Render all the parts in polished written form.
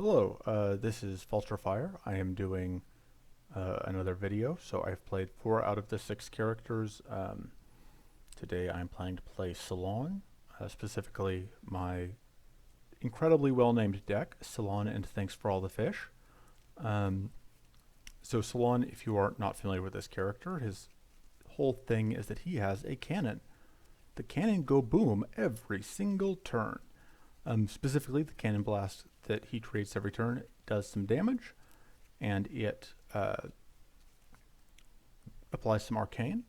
Hello, this is Fire. I am doing another video. So I've played 4 out of the 6 characters. Today I'm planning to play Silan, specifically my incredibly well-named deck, Silan and Thanks for All the Fish. So Silan, if you are not familiar with this character, his whole thing is that he has a cannon. The cannon go boom every single turn. Specifically, the cannon blast that he creates every turn does some damage, and it applies some arcane.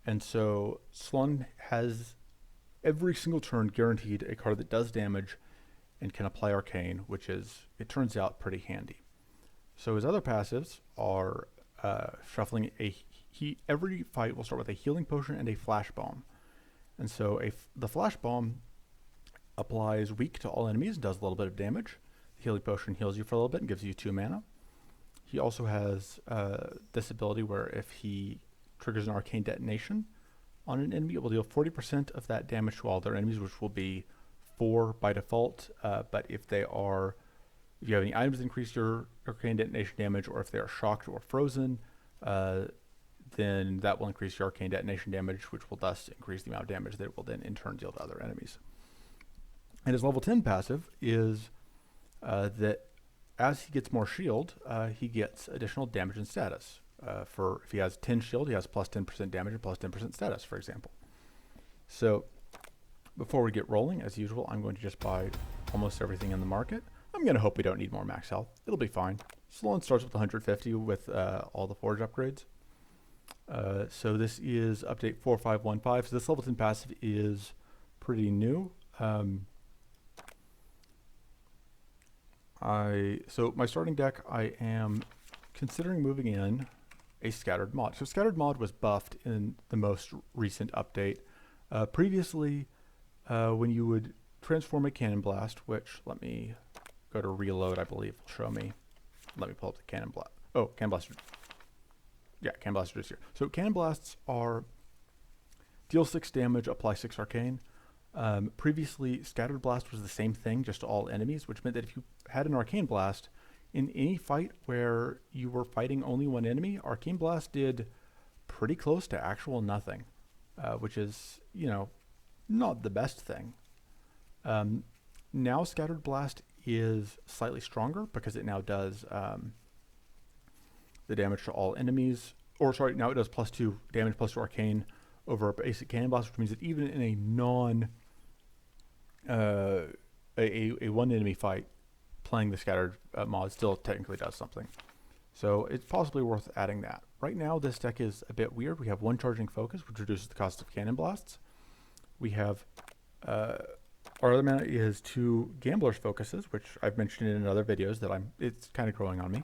And so Slun has every single turn guaranteed a card that does damage and can apply arcane, which is, it turns out, pretty handy. So his other passives are shuffling every fight will start with a healing potion and a flash bomb. And so the flash bomb applies weak to all enemies and does a little bit of damage. The healing potion heals you for a little bit and gives you 2 mana. He also has this ability where if he triggers an arcane detonation on an enemy, it will deal 40% of that damage to all their enemies, which will be 4 by default. But if you have any items that increase your arcane detonation damage, or if they are shocked or frozen, then that will increase your arcane detonation damage, which will thus increase the amount of damage that it will then in turn deal to other enemies. And his level 10 passive is that as he gets more shield, he gets additional damage and status. If he has 10 shield, he has plus 10% damage and plus 10% status, for example. So before we get rolling, as usual, I'm going to just buy almost everything in the market. I'm going to hope we don't need more max health. It'll be fine. Sloan starts with 150 with all the forge upgrades. So this is update 4515. So this level 10 passive is pretty new. So my starting deck, I am considering moving in a Scattered Mod. So Scattered Mod was buffed in the most recent update. Previously, when you would transform a Cannon Blast, which, let me go to reload, I believe will show me. Let me pull up the Cannon Blast. Oh, Cannon Blaster. Yeah, Cannon Blaster is here. So Cannon Blasts are deal 6 damage, apply 6 arcane. Previously, Scattered Blast was the same thing, just to all enemies, which meant that if you had an Arcane Blast, in any fight where you were fighting only one enemy, Arcane Blast did pretty close to actual nothing, which is, not the best thing. Now Scattered Blast is slightly stronger because it now does the damage to all enemies, now it does plus 2 damage, plus 2 arcane over a basic Cannon Blast, which means that even in a one enemy fight, playing the Scattered mod still technically does something. So it's possibly worth adding that. Right now this deck is a bit weird. We have 1 Charging Focus, which reduces the cost of Cannon Blasts. We have our other mana is 2 Gambler's Focuses, which I've mentioned in other videos that it's kind of growing on me.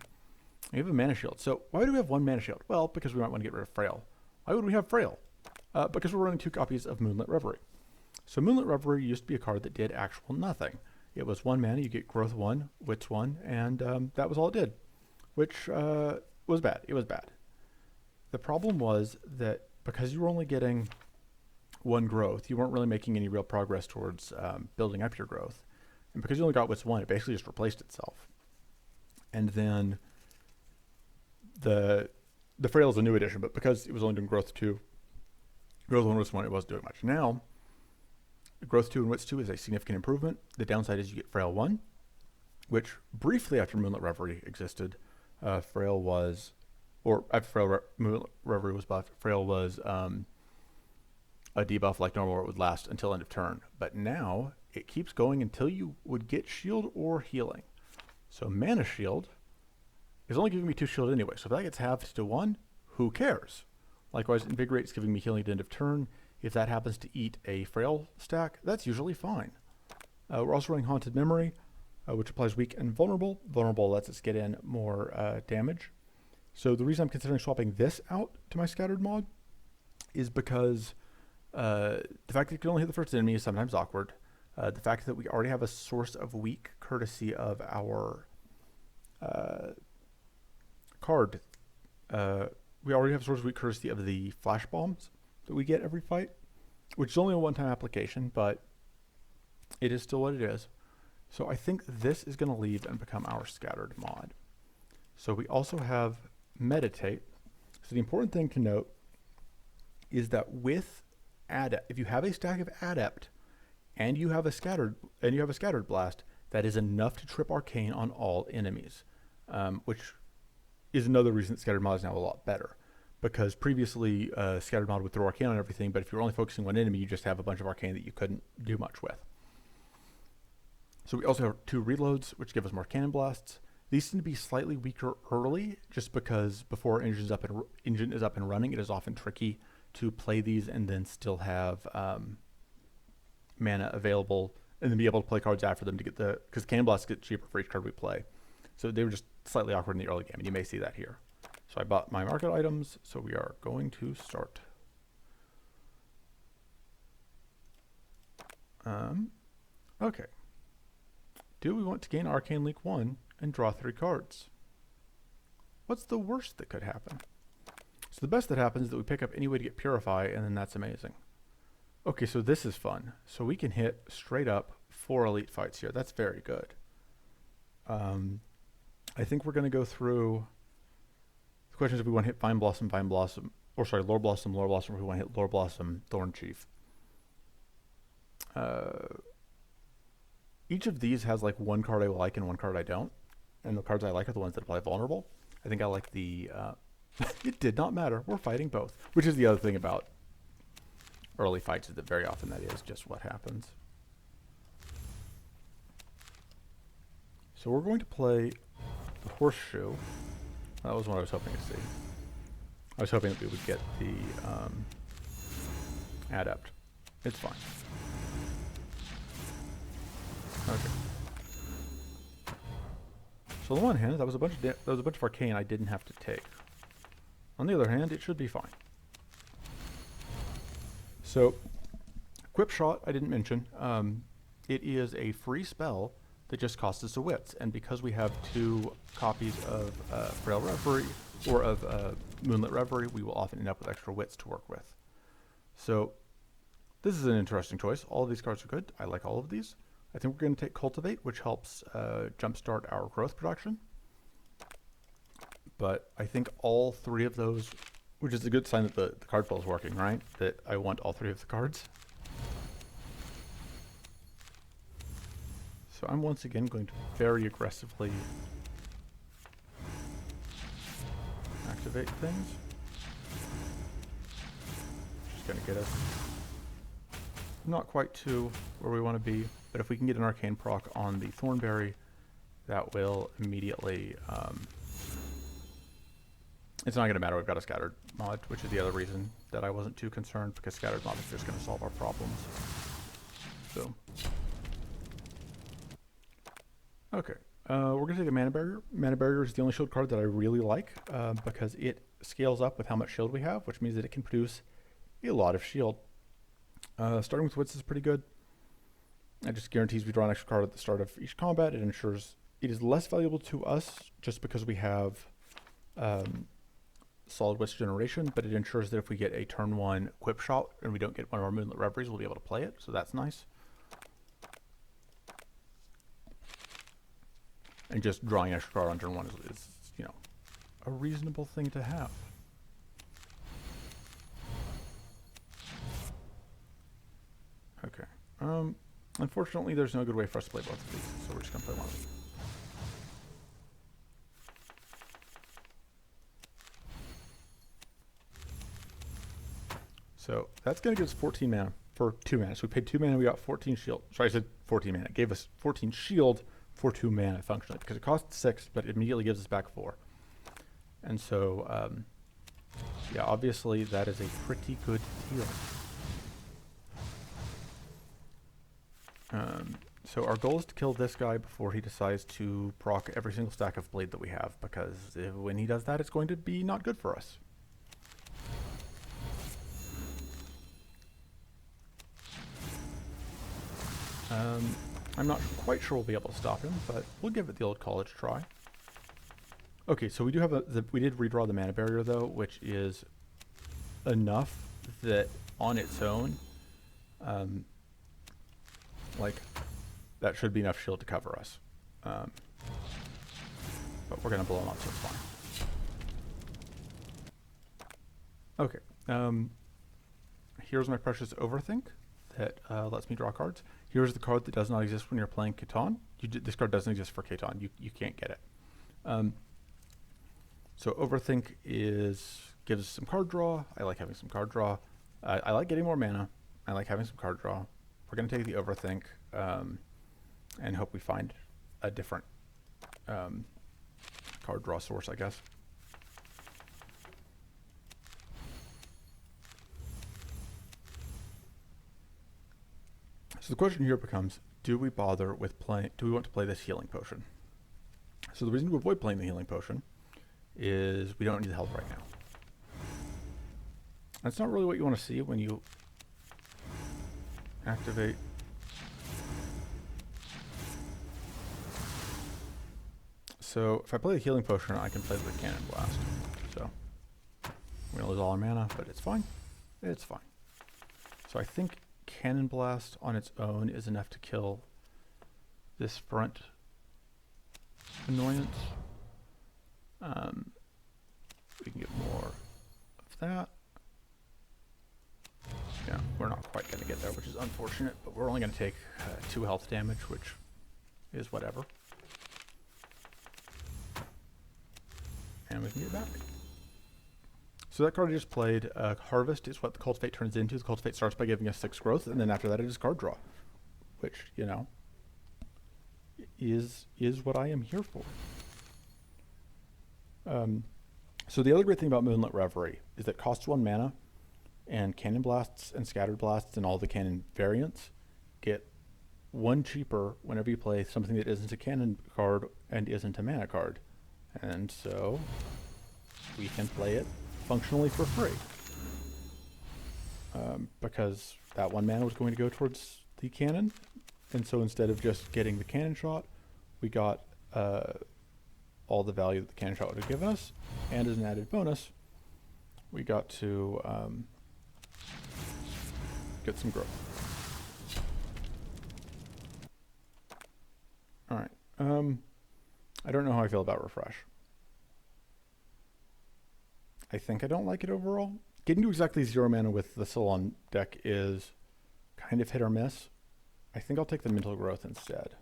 We have a Mana Shield. So why do we have 1 Mana Shield? Well, because we might want to get rid of Frail. Why would we have Frail? Because we're running 2 copies of Moonlit Reverie. So Moonlit Reverie used to be a card that did actual nothing. It was 1 mana, you get Growth 1, Wits 1, and that was all it did, which was bad. It was bad. The problem was that because you were only getting 1 growth, you weren't really making any real progress towards building up your growth. And because you only got Wits 1, it basically just replaced itself. And then the Frail is a new addition, but because it was only doing Growth 2, Growth 1, Wits 1, it wasn't doing much. Now, Growth 2 and Wits 2 is a significant improvement. The downside is you get Frail 1, which briefly after Moonlit Reverie existed, Frail was, or after Moonlit Reverie was buffed, Frail was a debuff like normal where it would last until end of turn. But now it keeps going until you would get Shield or Healing. So Mana Shield is only giving me 2 shield anyway, so if that gets halved to 1, who cares? Likewise, Invigorate is giving me healing at end of turn. If that happens to eat a Frail stack, that's usually fine. We're also running Haunted Memory, which applies weak and vulnerable. Vulnerable lets us get in more damage. So the reason I'm considering swapping this out to my Scattered mod is because the fact that you can only hit the first enemy is sometimes awkward. The fact that we already have a source of weak courtesy of our card. We already have a source of weak courtesy of the flash bombs that we get every fight, which is only a one-time application, but it is still what it is. So I think this is going to leave and become our scattered mod. So we also have meditate. So the important thing to note is that with adept, if you have a stack of adept and you have a scattered blast, that is enough to trip arcane on all enemies, which is another reason that scattered mod is now a lot better. Because previously, scattered mod would throw arcane on everything, but if you're only focusing on one enemy, you just have a bunch of arcane that you couldn't do much with. So we also have 2 reloads, which give us more cannon blasts. These tend to be slightly weaker early, just because before engine is up and running, it is often tricky to play these and then still have mana available, and then be able to play cards after them to get because cannon blasts get cheaper for each card we play. So they were just slightly awkward in the early game, and you may see that here. So I bought my market items, so we are going to start. Okay. Do we want to gain Arcane Leak 1 and draw 3 cards? What's the worst that could happen? So the best that happens is that we pick up any way to get Purify, and then that's amazing. Okay, so this is fun. So we can hit straight up 4 elite fights here. That's very good. I think we're going to go through... The question is if we want to hit Vine Blossom, Lore Blossom, or if we want to hit Lore Blossom, Thorn Chief. Each of these has like one card I like and one card I don't. And the cards I like are the ones that apply vulnerable. I think I like the... it did not matter. We're fighting both. Which is the other thing about early fights, is that very often that is just what happens. So we're going to play the Horseshoe. That was what I was hoping to see. I was hoping that we would get the Adept. It's fine. Okay. So on the one hand, that was a bunch of arcane I didn't have to take. On the other hand, it should be fine. So, Quip Shot I didn't mention. It is a free spell that just costs us a wits, and because we have 2 copies of Frail Reverie or of Moonlit Reverie, we will often end up with extra wits to work with. So, this is an interesting choice. All of these cards are good. I like all of these. I think we're going to take Cultivate, which helps jumpstart our growth production. But I think all 3 of those, which is a good sign that the card flow is working, right? That I want all 3 of the cards. So I'm once again going to very aggressively activate things. Just going to get us not quite to where we want to be, but if we can get an arcane proc on the Thornberry, that will immediately... it's not going to matter, we've got a scattered mod, which is the other reason that I wasn't too concerned, because scattered mod is just going to solve our problems. So... Okay, we're going to take a Mana Barrier. Mana Barrier is the only shield card that I really like, because it scales up with how much shield we have, which means that it can produce a lot of shield. Starting with Wits is pretty good. It just guarantees we draw an extra card at the start of each combat. It ensures it is less valuable to us just because we have solid Wits generation, but it ensures that if we get a turn 1 Quip Shot and we don't get one of our Moonlit Reveries, we'll be able to play it, so that's nice. And just drawing an extra card on turn 1 is, you know, a reasonable thing to have. Okay. Unfortunately, there's no good way for us to play both of these, so we're just going to play one of them. So that's going to give us 14 mana for 2 mana. So we paid 2 mana, we got 14 shield. Sorry, I said 14 mana. It gave us 14 shield for 2 mana functionally, because it costs 6, but it immediately gives us back 4. And so, yeah, obviously that is a pretty good deal. So our goal is to kill this guy before he decides to proc every single stack of blade that we have, because when he does that, it's going to be not good for us. I'm not quite sure we'll be able to stop him, but we'll give it the old college try. Okay, so we do have we did redraw the Mana Barrier though, which is enough that on its own, like, that should be enough shield to cover us. But we're going to blow him up, so it's fine. Okay. Here's my precious Overthink that lets me draw cards. Here's the card that does not exist when you're playing Catan. This card doesn't exist for Catan. You can't get it. So Overthink gives some card draw. I like having some card draw. I like getting more mana. I like having some card draw. We're going to take the Overthink and hope we find a different card draw source, I guess. So the question here becomes, do we bother with playing? Do we want to play this healing potion? So the reason to avoid playing the healing potion is we don't need the health right now. That's not really what you want to see when you activate. So if I play the healing potion, I can play the cannon blast. So we're gonna lose all our mana, but it's fine. It's fine. So I think cannon blast on its own is enough to kill this front annoyance. We can get more of that. Yeah, we're not quite going to get there, which is unfortunate, but we're only going to take 2 health damage, which is whatever. And we can get back. So that card I just played, Harvest, is what the Cultivate turns into. The Cultivate starts by giving us 6 growth, and then after that it is card draw, which, you know, is what I am here for. So the other great thing about Moonlit Reverie is that it costs 1 mana, and Cannon Blasts and Scattered Blasts and all the cannon variants get 1 cheaper whenever you play something that isn't a cannon card and isn't a mana card. And so we can play it functionally for free. Because that 1 mana was going to go towards the cannon, and so instead of just getting the cannon shot, we got all the value that the cannon shot would have given us, and as an added bonus, we got to get some growth. Alright, I don't know how I feel about Refresh. I think I don't like it overall. Getting to exactly 0 mana with the Silan deck is kind of hit or miss. I think I'll take the Mental Growth instead.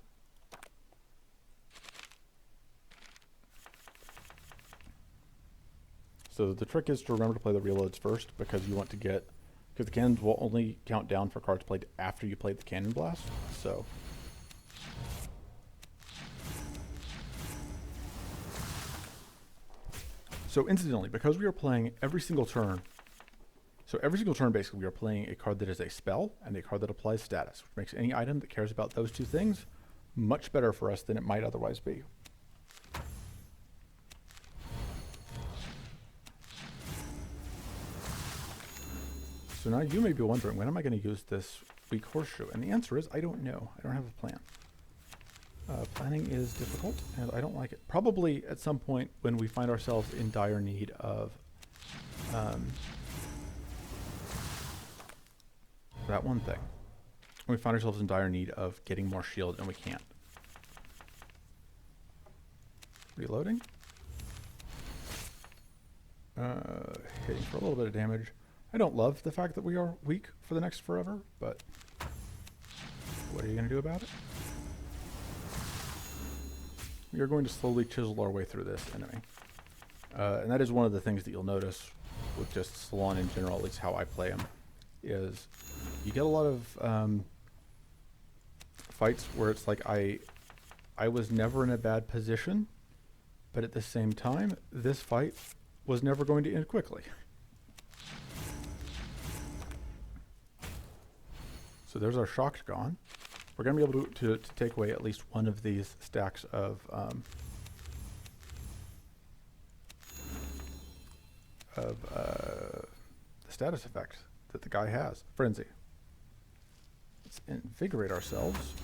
So the trick is to remember to play the reloads first, because you want to get, because the cannons will only count down for cards played after you played the Cannon Blast. So incidentally, because we are playing every single turn, basically we are playing a card that is a spell and a card that applies status, which makes any item that cares about those 2 things much better for us than it might otherwise be. So now you may be wondering, when am I going to use this weak horseshoe? And the answer is, I don't know. I don't have a plan. Planning is difficult, and I don't like it. Probably at some point when we find ourselves in dire need of that one thing. When we find ourselves in dire need of getting more shield and we can't. Reloading. Hitting for a little bit of damage. I don't love the fact that we are weak for the next forever, but what are you going to do about it? We are going to slowly chisel our way through this enemy. And that is one of the things that you'll notice with just Silan in general, at least how I play him, is you get a lot of fights where it's like I was never in a bad position, but at the same time, this fight was never going to end quickly. So there's our shocked gone. We're going to be able to take away at least one of these stacks of the status effect that the guy has. Frenzy. Let's invigorate ourselves.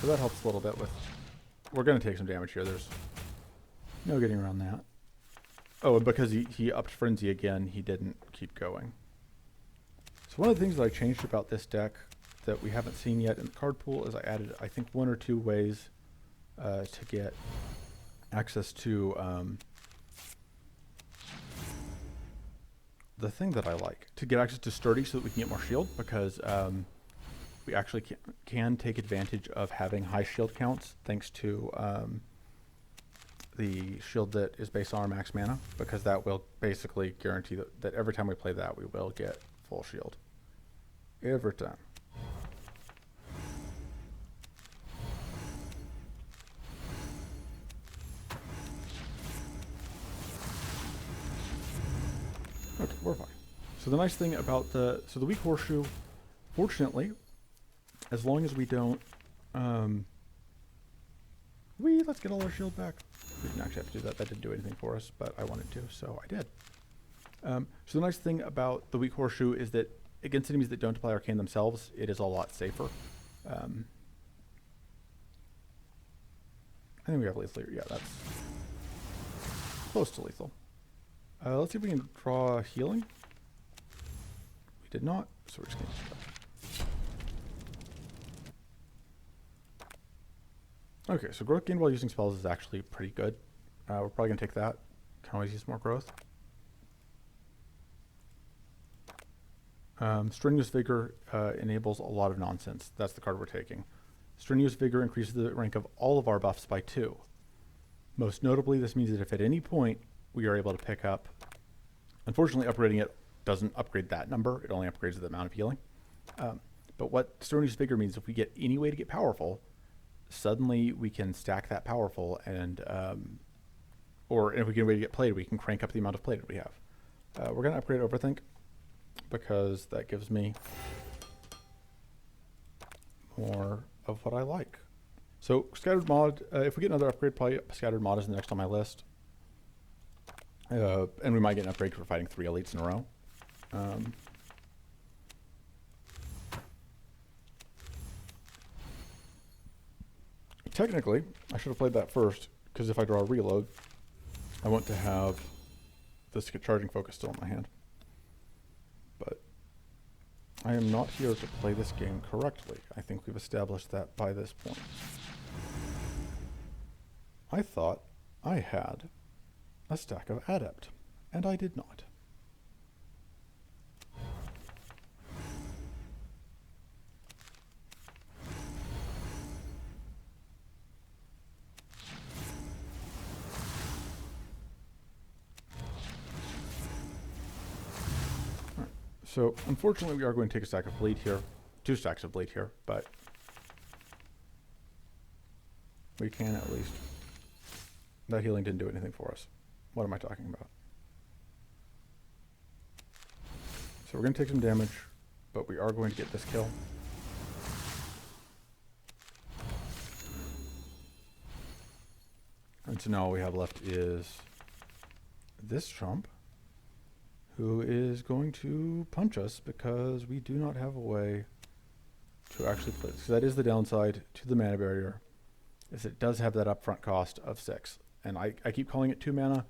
So that helps a little bit with... We're going to take some damage here. There's no getting around that. Oh, and because he upped Frenzy again, he didn't keep going. So one of the things that I changed about this deck that we haven't seen yet in the card pool is I added, I think, 1 or 2 ways to get access to the thing that I like. To get access to Sturdy so that we can get more shield, because we actually can take advantage of having high shield counts thanks to the shield that is based on our max mana, because that will basically guarantee that every time we play that, we will get full shield. Every time. Okay, we're fine. So the nice thing about the weak horseshoe, fortunately, as long as we don't, let's get all our shield back. We didn't actually have to do that. That didn't do anything for us, but I wanted to, so I did. So the nice thing about the weak horseshoe is that against enemies that don't apply arcane themselves, it is a lot safer. I think we have lethal. Yeah, that's close to lethal. Let's see if we can draw healing. We did not, so we're just going to Okay, so growth gained while using spells is actually pretty good. We're probably going to take that. Can always use more growth. Strenuous Vigor enables a lot of nonsense. That's the card we're taking. Strenuous Vigor increases the rank of all of our buffs by 2. Most notably, this means that if at any point we are able to pick up... Unfortunately, upgrading it doesn't upgrade that number. It only upgrades the amount of healing. But what Strenuous Vigor means, if we get any way to get powerful, suddenly we can stack that powerful, and or if we get a way to get plated, we can crank up the amount of plated we have. We're going to upgrade Overthink, because that gives me more of what I like. So Scattered Mod, if we get another upgrade, probably Scattered Mod is the next on my list. And we might get an upgrade for fighting 3 elites in a row. Technically, I should have played that first, because if I draw a reload, I want to have this charging focus still in my hand. But I am not here to play this game correctly. I think we've established that by this point. I thought I had a stack of Adept, and I did not. So, unfortunately, we are going to take a stack of bleed here. 2 stacks of bleed here, but we can at least. That healing didn't do anything for us. What am I talking about? So we're going to take some damage, but we are going to get this kill. And so now all we have left is this chump, who is going to punch us because we do not have a way to actually play this. So that is the downside to the mana barrier, is it does have that upfront cost of 6. And I keep calling it 2 mana.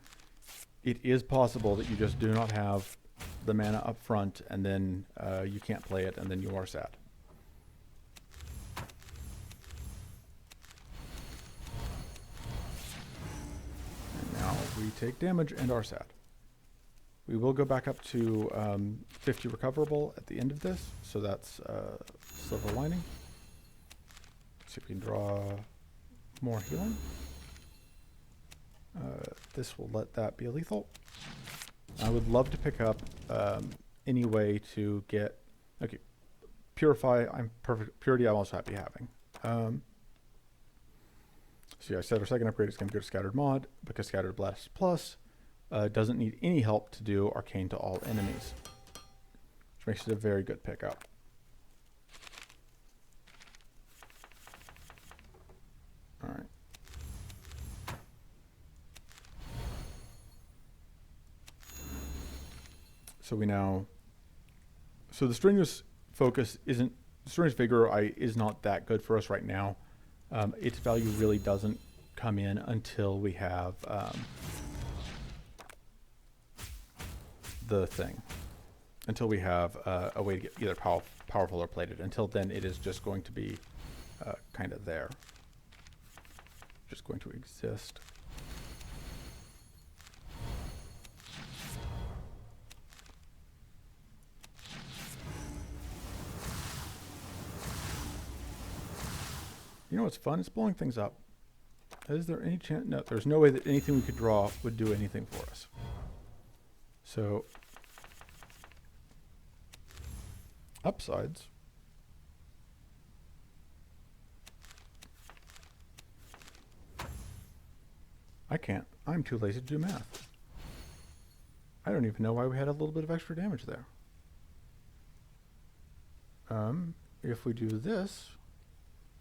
It is possible that you just do not have the mana up front, and then you can't play it, and then you are sad. And now we take damage and are sad. We will go back up to 50 recoverable at the end of this, so that's silver lining. Let's see if we can draw more healing. This will let that be lethal. I would love to pick up any way to get... Okay, Purify, I'm perfect. Purity, I'm also happy having. So yeah, I said our second upgrade is going to go to Scattered Mod, because Scattered Blast Plus doesn't need any help to do Arcane to all enemies, which makes it a very good pickup. All right. So we now, so the Strenuous Focus isn't, Strenuous Vigor is not that good for us right now. Its value really doesn't come in until we have the thing, until we have a way to get either powerful or plated. Until then, it is just going to be kind of there. Just going to exist. You know what's fun? It's blowing things up. Is there any chance? No, there's no way that anything we could draw would do anything for us. So, upsides. I can't. I'm too lazy to do math. I don't even know why we had a little bit of extra damage there. If we do this,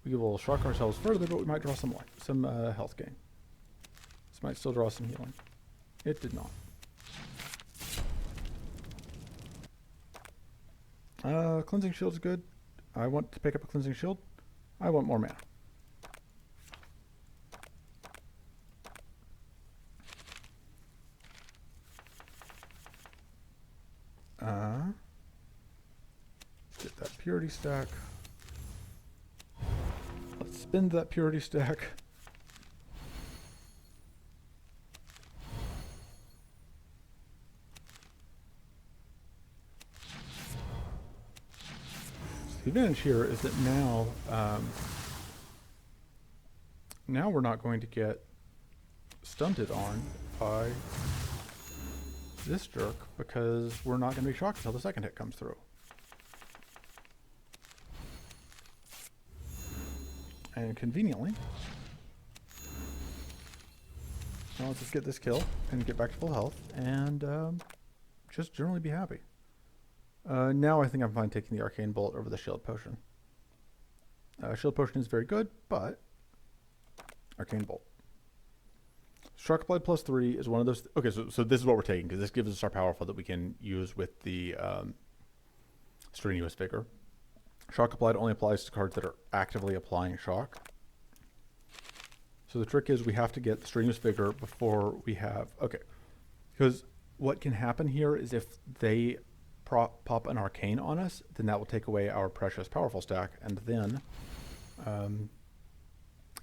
we will shock ourselves further, but we might draw some health gain. This might still draw some healing. It did not. Cleansing shield is good. I want to pick up a cleansing shield. I want more mana. Get that purity stack. Let's spend that purity stack. The advantage here is that now, now we're not going to get stunted on by this jerk because we're not going to be shocked until the second hit comes through. And conveniently, now let's just get this kill and get back to full health and just generally be happy. Now I think I'm fine taking the Arcane Bolt over the Shield Potion. Shield Potion is very good, but Arcane Bolt. Shock Applied +3 is one of those... Okay, so this is what we're taking, because this gives us our powerful that we can use with the Strenuous Vigor. Shock Applied only applies to cards that are actively applying shock. So the trick is we have to get the Strenuous Vigor before we have... Okay, because what can happen here is if they pop an Arcane on us, then that will take away our precious powerful stack, and then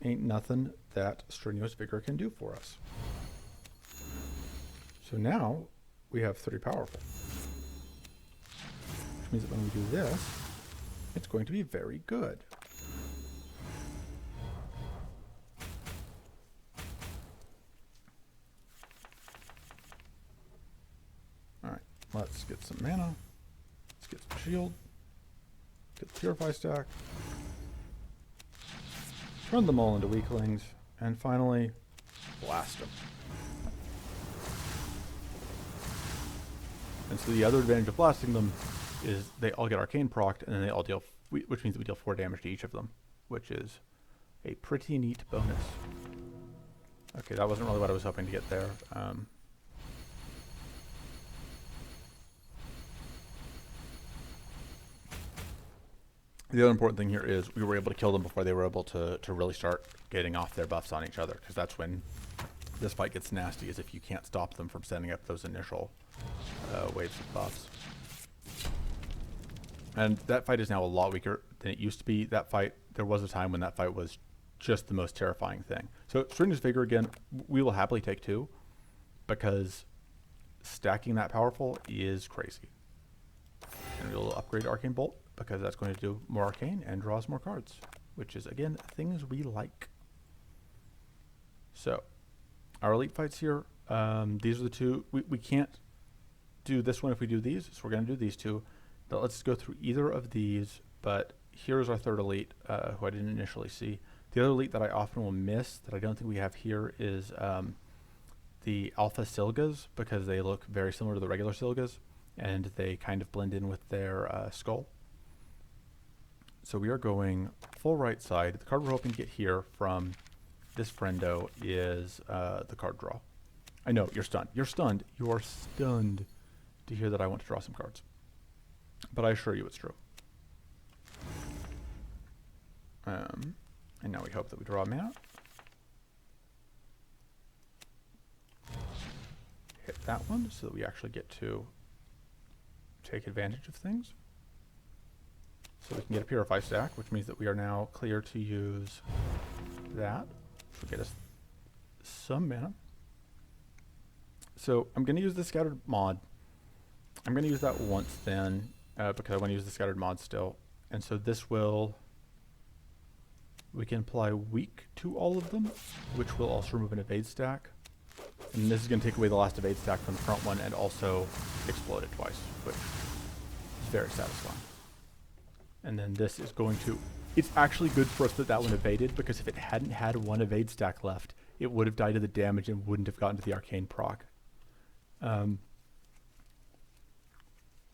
ain't nothing that Strenuous Vigor can do for us. So now we have 3 powerful, which means that when we do this, it's going to be very good. Alright, let's get some mana. Let's get some shield. Get the Purify stack. Turn them all into weaklings. And finally, blast them. And so the other advantage of blasting them is they all get Arcane procced, and then they all deal, which means that we deal 4 damage to each of them, which is a pretty neat bonus. Okay, that wasn't really what I was hoping to get there. The other important thing here is we were able to kill them before they were able to really start getting off their buffs on each other, because that's when this fight gets nasty, is if you can't stop them from setting up those initial waves of buffs. And that fight is now a lot weaker than it used to be. That fight, there was a time when that fight was just the most terrifying thing. So Strenuous Vigor, again, we will happily take 2, because stacking that powerful is crazy. And we'll upgrade Arcane Bolt, because that's going to do more Arcane and draws more cards, which is, again, things we like. So, our elite fights here, these are the 2. We can't do this one if we do these, so we're going to do these 2. Now let's go through either of these, but here's our 3rd elite, who I didn't initially see. The other elite that I often will miss, that I don't think we have here, is the Alpha Silgas, because they look very similar to the regular Silgas, and they kind of blend in with their skull. So we are going full right side. The card we're hoping to get here from this friendo is the card draw. I know, you're stunned. You're stunned. You are stunned to hear that I want to draw some cards. But I assure you it's true. And now we hope that we draw a mana. Hit that one so that we actually get to take advantage of things. So we can get a Purify stack, which means that we are now clear to use that, which will get us some mana. So I'm going to use the Scattered mod. I'm going to use that once then, because I want to use the Scattered mod still. And so this will, we can apply Weak to all of them, which will also remove an evade stack. And this is going to take away the last evade stack from the front one and also explode it twice, which is very satisfying. And then this is going to, it's actually good for us that that one evaded, because if it hadn't had one evade stack left, it would have died to the damage and wouldn't have gotten to the arcane proc.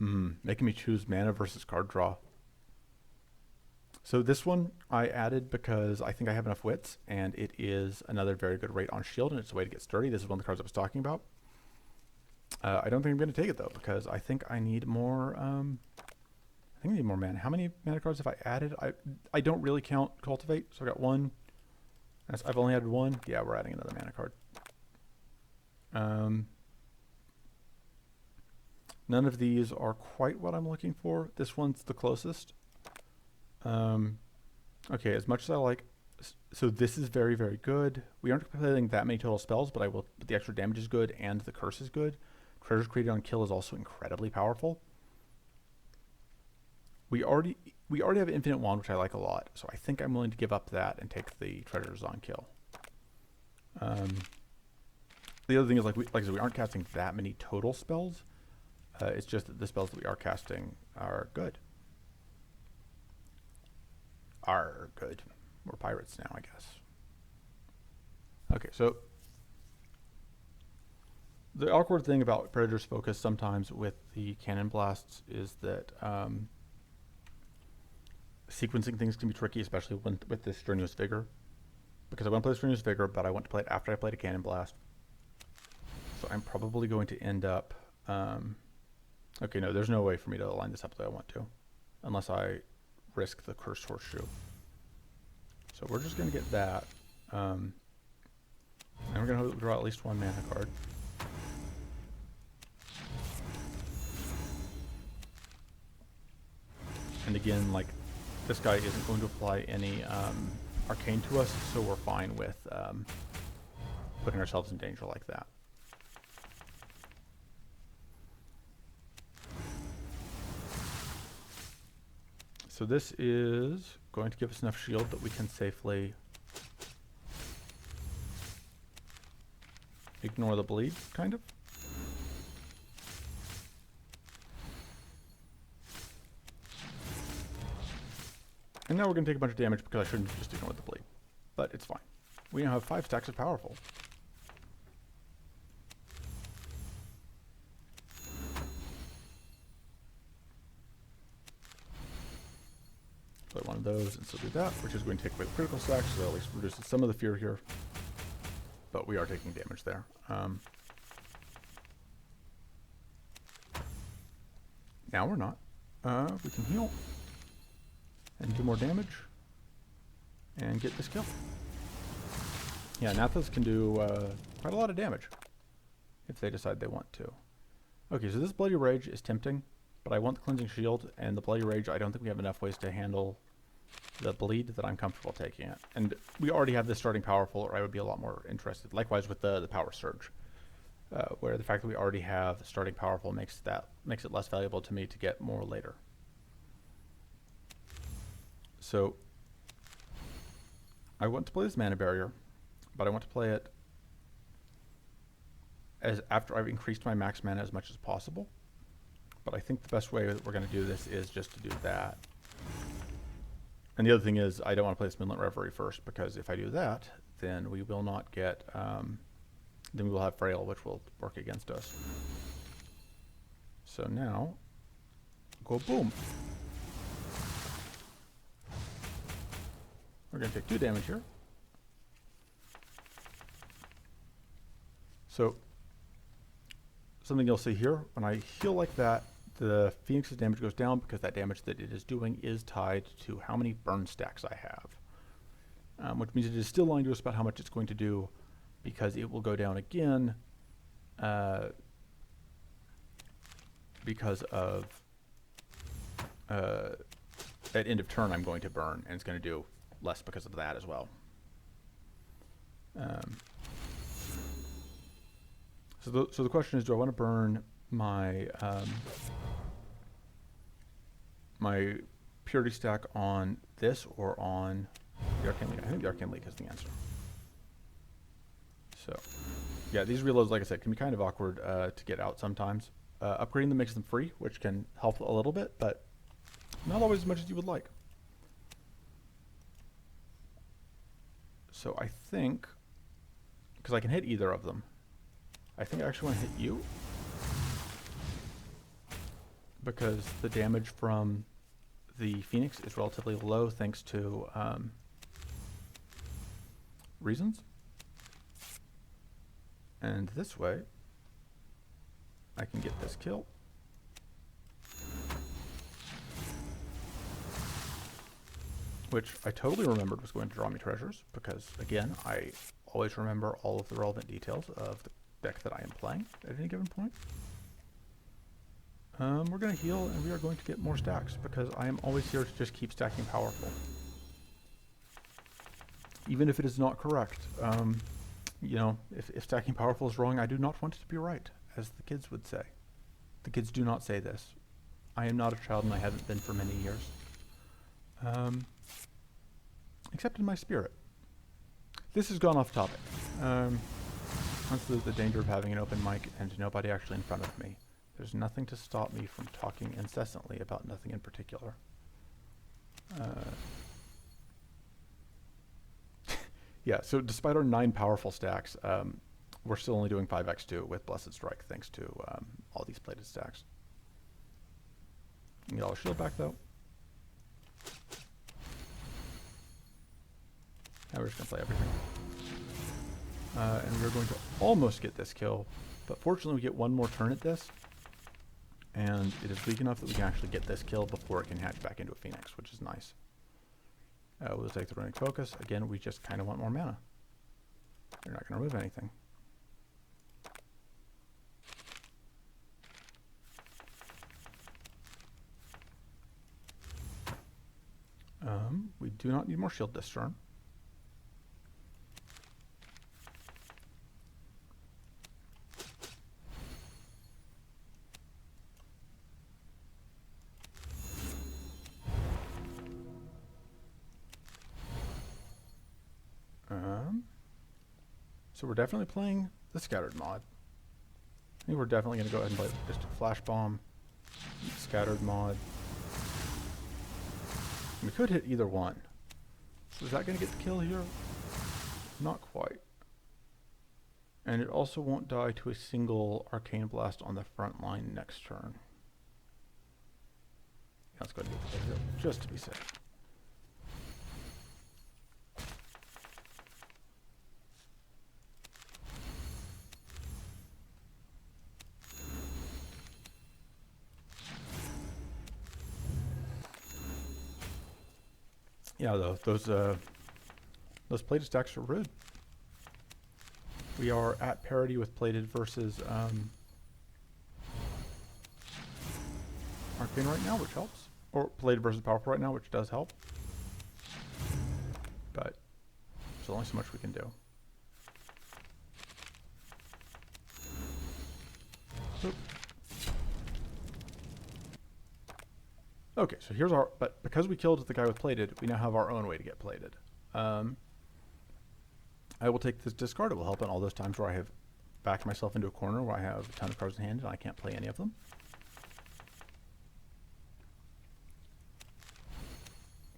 Making me choose mana versus card draw. So this one I added because I think I have enough wits, and it is another very good rate on shield, and it's a way to get sturdy. This is one of the cards I was talking about. I don't think I'm going to take it though, because I think I need more. I think I need more mana. How many mana cards have I added? I don't really count Cultivate, so I got one. I've only added one. Yeah, we're adding another mana card. None of these are quite what I'm looking for. This one's the closest. Okay, as much as I like, so this is very, very good. We aren't playing that many total spells, but but the extra damage is good and the curse is good. Treasures created on kill is also incredibly powerful. We already have Infinite Wand, which I like a lot, so I think I'm willing to give up that and take the treasures on kill. The other thing is, like I said, we aren't casting that many total spells. It's just that the spells that we are casting are good. We're pirates now, I guess. Okay, so the awkward thing about Predator's Focus sometimes with the cannon blasts is that sequencing things can be tricky, especially with the Strenuous Vigor. Because I want to play the Strenuous Vigor, but I want to play it after I played a cannon blast. So I'm probably going to end up... okay, no, there's no way for me to line this up the way I want to, unless I risk the Cursed Horseshoe. So we're just going to get that. And we're going to draw at least one mana card. And again, like, this guy isn't going to apply any arcane to us, so we're fine with putting ourselves in danger like that. So this is going to give us enough shield that we can safely ignore the bleed, kind of. And now we're going to take a bunch of damage because I shouldn't just ignore the bleed. But it's fine. We now have 5 stacks of Powerful. Play one of those and still do that, which is going to take away the critical stack, so that at least reduces some of the fear here. But we are taking damage there. Now we're not. We can heal and do more damage and get this kill. Yeah, Nathas can do quite a lot of damage if they decide they want to. Okay, so this Bloody Rage is tempting, but I want the Cleansing Shield, and the Bloody Rage, I don't think we have enough ways to handle the bleed that I'm comfortable taking it. And we already have this starting Powerful, or I would be a lot more interested. Likewise with the Power Surge, where the fact that we already have starting Powerful makes it less valuable to me to get more later. So I want to play this Mana Barrier, but I want to play it as after I've increased my max mana as much as possible. But I think the best way that we're going to do this is just to do that. And the other thing is, I don't want to play this Midland Reverie first, because if I do that, then we will not get, then we will have Frail, which will work against us. So now, go boom. We're going to take 2 damage here. So, something you'll see here, when I heal like that, the Phoenix's damage goes down because that damage that it is doing is tied to how many burn stacks I have. Which means it is still lying to us about how much it's going to do, because it will go down again because of at end of turn I'm going to burn, and it's going to do less because of that as well. So the question is, do I want to burn my my purity stack on this or on the Arcane League? I think the Arcane League is the answer. So yeah, these reloads, like I said, can be kind of awkward to get out sometimes. Upgrading them makes them free, which can help a little bit, but not always as much as you would like. So I think, because I can hit either of them, I think I actually want to hit you, because the damage from the Phoenix is relatively low thanks to reasons. And this way, I can get this kill. Which I totally remembered was going to draw me treasures, because again, I always remember all of the relevant details of the deck that I am playing at any given point. We're going to heal, and we are going to get more stacks, because I am always here to just keep stacking powerful. Even if it is not correct. You know, if stacking powerful is wrong, I do not want it to be right, as the kids would say. The kids do not say this. I am not a child, and I haven't been for many years. Except in my spirit. This has gone off topic. That's the danger of having an open mic and nobody actually in front of me. There's nothing to stop me from talking incessantly about nothing in particular. Yeah, so despite our 9 powerful stacks, we're still only doing 5x2 with Blessed Strike, thanks to all these plated stacks. Get all the shield back, though. Now we're just going to play everything. And we're going to almost get this kill, but fortunately we get one more turn at this, and it is weak enough that we can actually get this kill before it can hatch back into a Phoenix, which is nice. We'll take the Runic Focus. Again, we just kind of want more mana. You're not going to remove anything. We do not need more shield this turn. So we're definitely playing the Scattered mod. I think we're definitely going to go ahead and play just a Flash Bomb, Scattered mod. We could hit either one. So is that going to get the kill here? Not quite. And it also won't die to a single Arcane Blast on the front line next turn. Yeah, let's go ahead and get the kill just to be safe. Yeah, though, those plated stacks are rude. We are at parity with plated versus Arcane right now, which helps. Or plated versus powerful right now, which does help. But there's only so much we can do. Oop. Okay, so here's our, but because we killed the guy with plated, we now have our own way to get plated. I will take this discard. It will help in all those times where I have backed myself into a corner where I have a ton of cards in hand and I can't play any of them.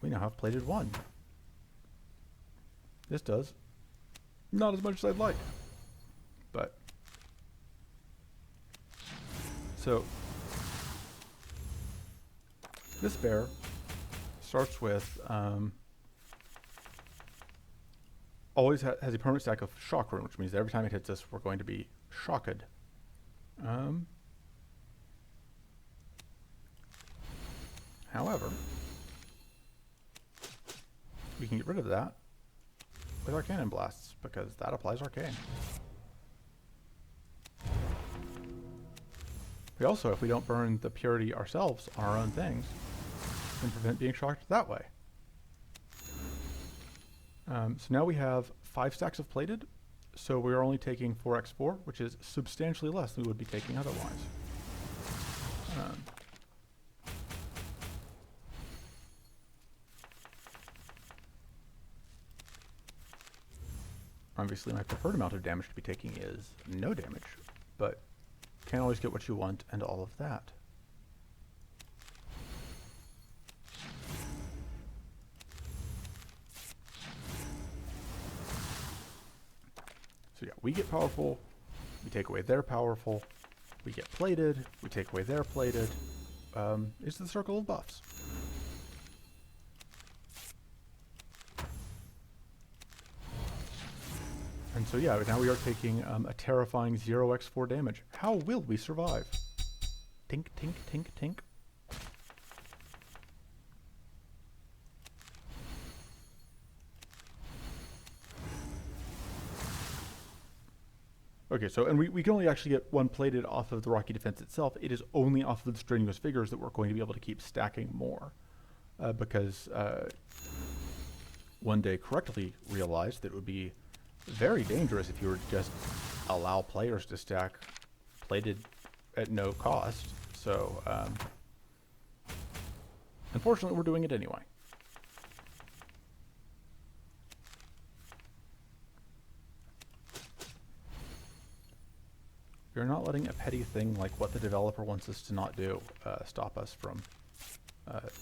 We now have plated 1. This does not as much as I'd like, but so this bear starts with always has a permanent stack of shock rune, which means that every time it hits us, we're going to be shocked. However, we can get rid of that with our cannon blasts, because that applies arcane. We also, if we don't burn the purity ourselves on our own things, can prevent being shocked that way. So now we have 5 stacks of plated, so we're only taking 4x4, which is substantially less than we would be taking otherwise. Obviously, my preferred amount of damage to be taking is no damage, but can't always get what you want and all of that. So yeah, we get powerful, we take away their powerful, we get plated, we take away their plated. It's the circle of buffs. And so yeah, now we are taking a terrifying 0x4 damage. How will we survive? Tink, tink, tink, tink. Okay, so, and we can only actually get 1 plated off of the Rocky Defense itself. It is only off of the Strenuous Figures that we're going to be able to keep stacking more. Because one day correctly realized that it would be very dangerous if you were to just allow players to stack plated at no cost. So, unfortunately, we're doing it anyway. We're not letting a petty thing like what the developer wants us to not do stop us from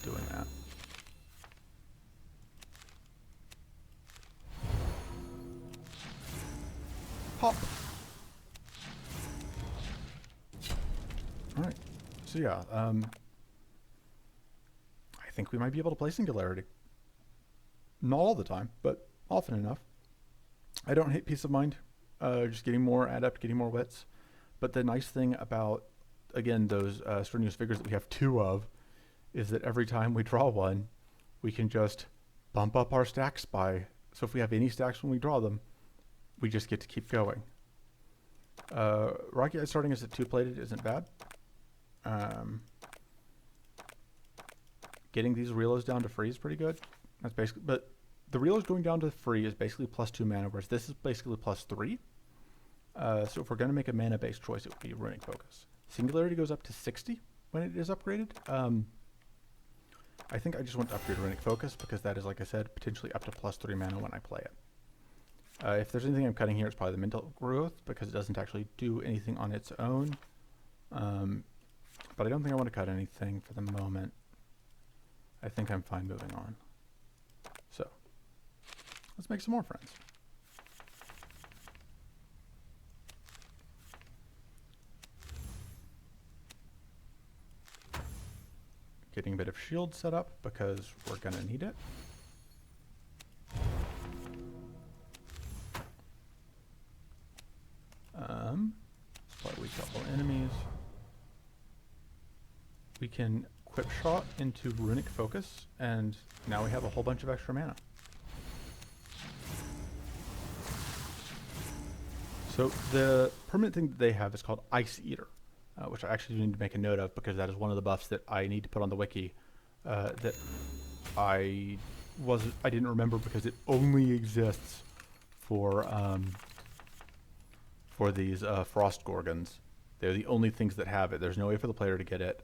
doing that. Pop! Alright, so yeah, I think we might be able to play Singularity. Not all the time, but often enough. I don't hate Peace of Mind, just getting more adept, getting more wits. But the nice thing about, again, those Strenuous Figures that we have 2 of, is that every time we draw one, we can just bump up our stacks by, so if we have any stacks when we draw them, we just get to keep going. Rocky Eye starting us at 2 plated isn't bad. Getting these relos down to free is pretty good. That's basically, but the relos going down to free is basically +2 mana, whereas this is basically +3. So if we're going to make a mana-based choice, it would be Runic Focus. Singularity goes up to 60 when it is upgraded. I think I just want to upgrade Runic Focus because that is, like I said, potentially up to +3 mana when I play it. If there's anything I'm cutting here, it's probably the Mental Growth because it doesn't actually do anything on its own. But I don't think I want to cut anything for the moment. I think I'm fine moving on. So, let's make some more friends. Getting a bit of shield set up because we're going to need it. Spot weak to all enemies. We can Quip Shot into Runic Focus, and now we have a whole bunch of extra mana. So the permanent thing that they have is called Ice Eater, which I actually need to make a note of because that is one of the buffs that I need to put on the wiki that I didn't remember because it only exists for these Frost Gorgons. They're the only things that have it. There's no way for the player to get it,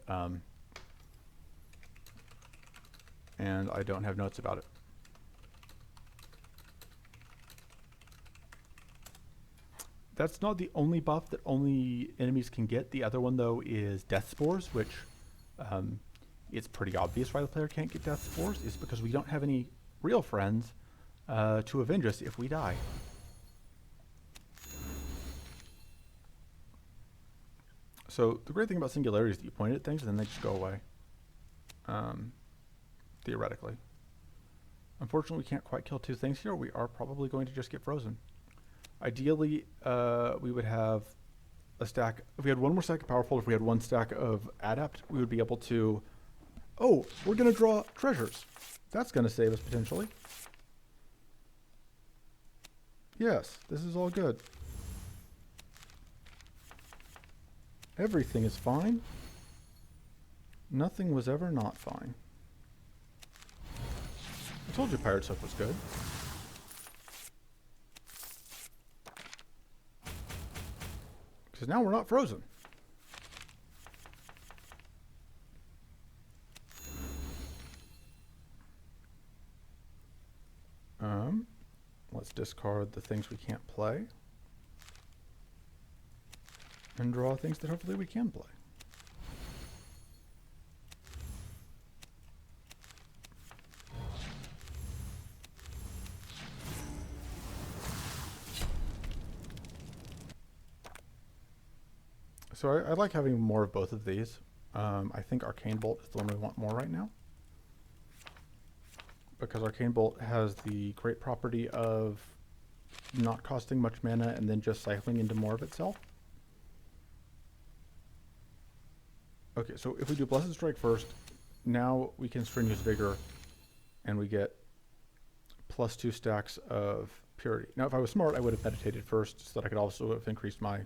and I don't have notes about it. That's not the only buff that only enemies can get. The other one, though, is Death Spores, which it's pretty obvious why the player can't get Death Spores. It's because we don't have any real friends to avenge us if we die. So the great thing about Singularity is that you point at things and then they just go away, theoretically. Unfortunately, we can't quite kill 2 things here. We are probably going to just get frozen. Ideally, we would have a stack. If we had 1 more stack of Powerful, if we had 1 stack of Adept, we would be able to... Oh, we're going to draw treasures. That's going to save us potentially. Yes, this is all good. Everything is fine. Nothing was ever not fine. I told you Pirate Soap was good. Because now we're not frozen. Let's discard the things we can't play. And draw things that hopefully we can play. So I like having more of both of these. I think Arcane Bolt is the one we want more right now, because Arcane Bolt has the great property of not costing much mana and then just cycling into more of itself. Okay, so if we do Blessed Strike first, now we can Strenuous Vigor, and we get +2 stacks of Purity. Now, if I was smart, I would have meditated first, so that I could also have increased my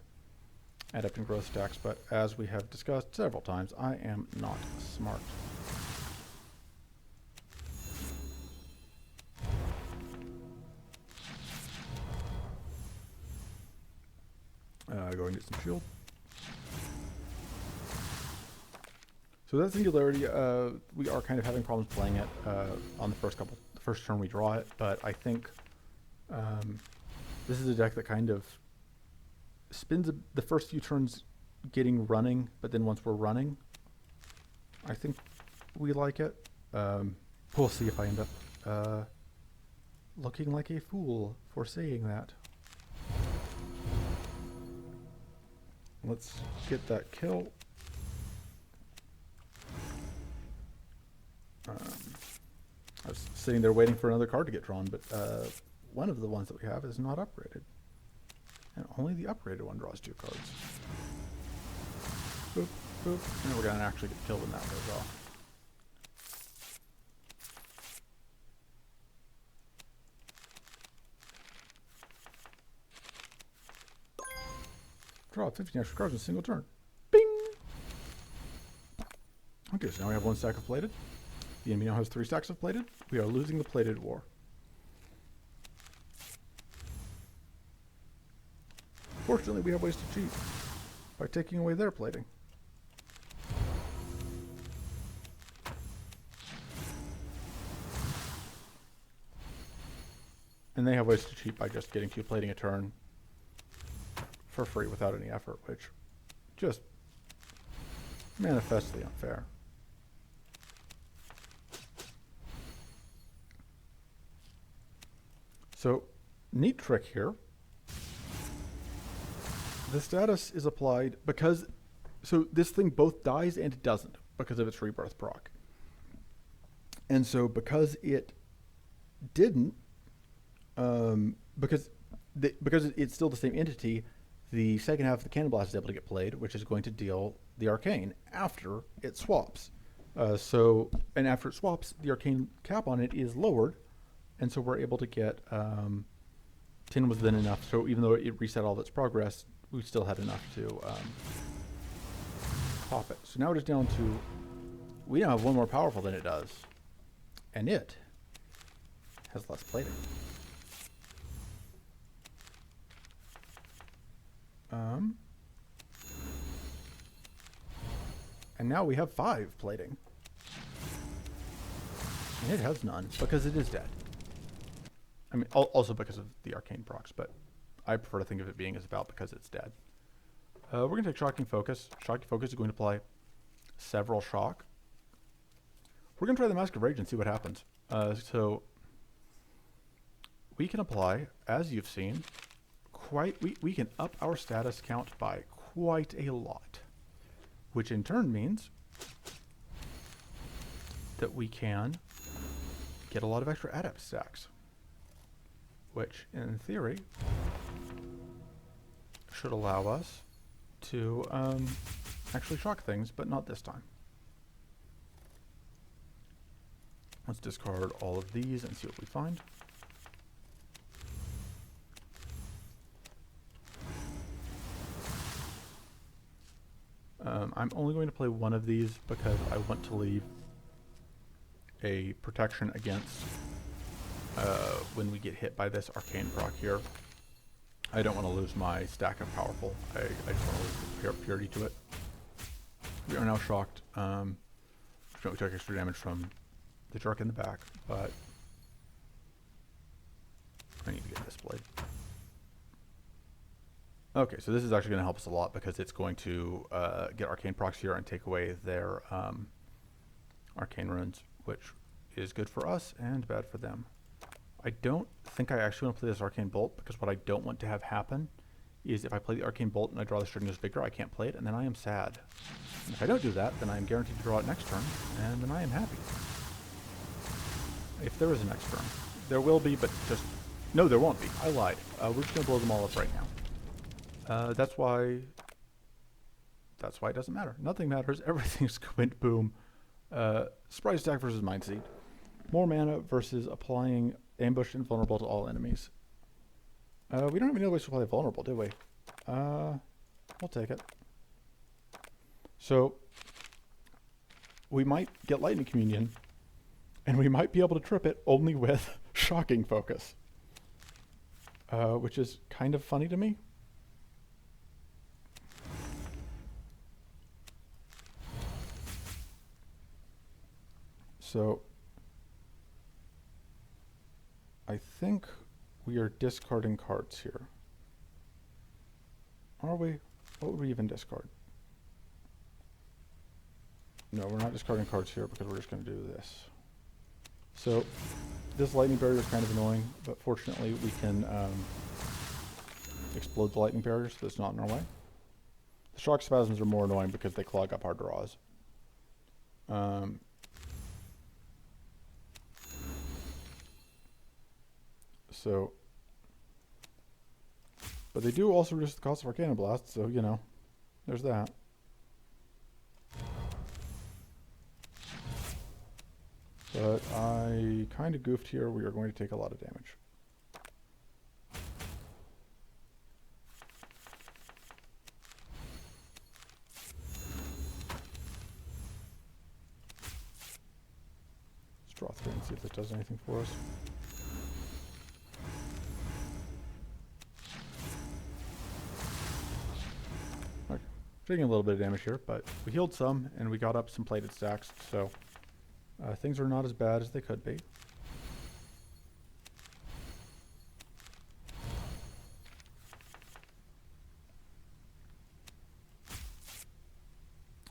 Adept and Growth stacks, but as we have discussed several times, I am not smart. Go and get some shield. So that Singularity, we are kind of having problems playing it on the first turn we draw it, but I think this is a deck that kind of spends the first few turns getting running, but then once we're running, I think we like it. We'll see if I end up looking like a fool for saying that. Let's get that kill. I was sitting there waiting for another card to get drawn, but one of the ones that we have is not upgraded. And only the upgraded one draws 2 cards. Boop, boop. And we're going to actually get killed when that goes off. Draw 15 extra cards in a single turn. Bing! Okay, so now we have 1 stack of plated. The enemy now has 3 stacks of plated. We are losing the plated war. Fortunately, we have ways to cheat by taking away their plating. And they have ways to cheat by just getting 2 plating a turn for free without any effort, which just manifestly unfair. So, neat trick here. The status is applied because, so this thing both dies and it doesn't because of its rebirth proc. And so because it didn't, because it's still the same entity, the second half of the Cannon Blast is able to get played, which is going to deal the Arcane after it swaps. And after it swaps, the Arcane cap on it is lowered, and so we're able to get 10 was then enough. So even though it reset all of its progress, we still had enough to pop it. So now it is down to, we now have one more powerful than it does, and it has less plating. And now we have 5 plating. And it has none, because it is dead. I mean, also because of the arcane procs, but I prefer to think of it being as about because it's dead. We're going to take Shocking Focus. Shocking Focus is going to apply several shock. We're going to try the Mask of Rage and see what happens. So we can apply, as you've seen, we can up our status count by quite a lot, which in turn means that we can get a lot of extra adept stacks, which in theory should allow us to actually shock things, but not this time. Let's discard all of these and see what we find. I'm only going to play one of these because I want to leave a protection against when we get hit by this arcane proc here. I don't want to lose my stack of powerful. I just want to lose purity to it. We are now shocked. We took extra damage from the jerk in the back, but I need to get this blade. Okay, so this is actually going to help us a lot because it's going to get arcane procs here and take away their arcane runes, which is good for us and bad for them. I don't think I actually want to play this arcane bolt because what I don't want to have happen is if I play the arcane bolt and I draw the strenuous vigor, I can't play it, and then I am sad. And if I don't do that, then I am guaranteed to draw it next turn, and then I am happy. If there is a next turn. There will be, but just... No, there won't be. I lied. We're just going to blow them all up right now. That's why it doesn't matter. Nothing matters. Everything's Squint Boom. Surprise attack versus Mind Seed. More mana versus applying ambush invulnerable to all enemies. We don't have any other ways to play vulnerable, do we? We'll take it. So, we might get Lightning Communion, and we might be able to trip it only with Shocking Focus. Which is kind of funny to me. So, I think we are discarding cards here. Are we? What would we even discard? No, we're not discarding cards here because we're just going to do this. So, this lightning barrier is kind of annoying, but fortunately we can explode the lightning barrier so it's not in our way. The shock spasms are more annoying because they clog up our draws. But they do also reduce the cost of Arcana Blast, so, you know, there's that. But I kind of goofed here. We are going to take a lot of damage. Let's draw 3 and see if this does anything for us. Okay. Taking a little bit of damage here, but we healed some and we got up some plated stacks, so things are not as bad as they could be.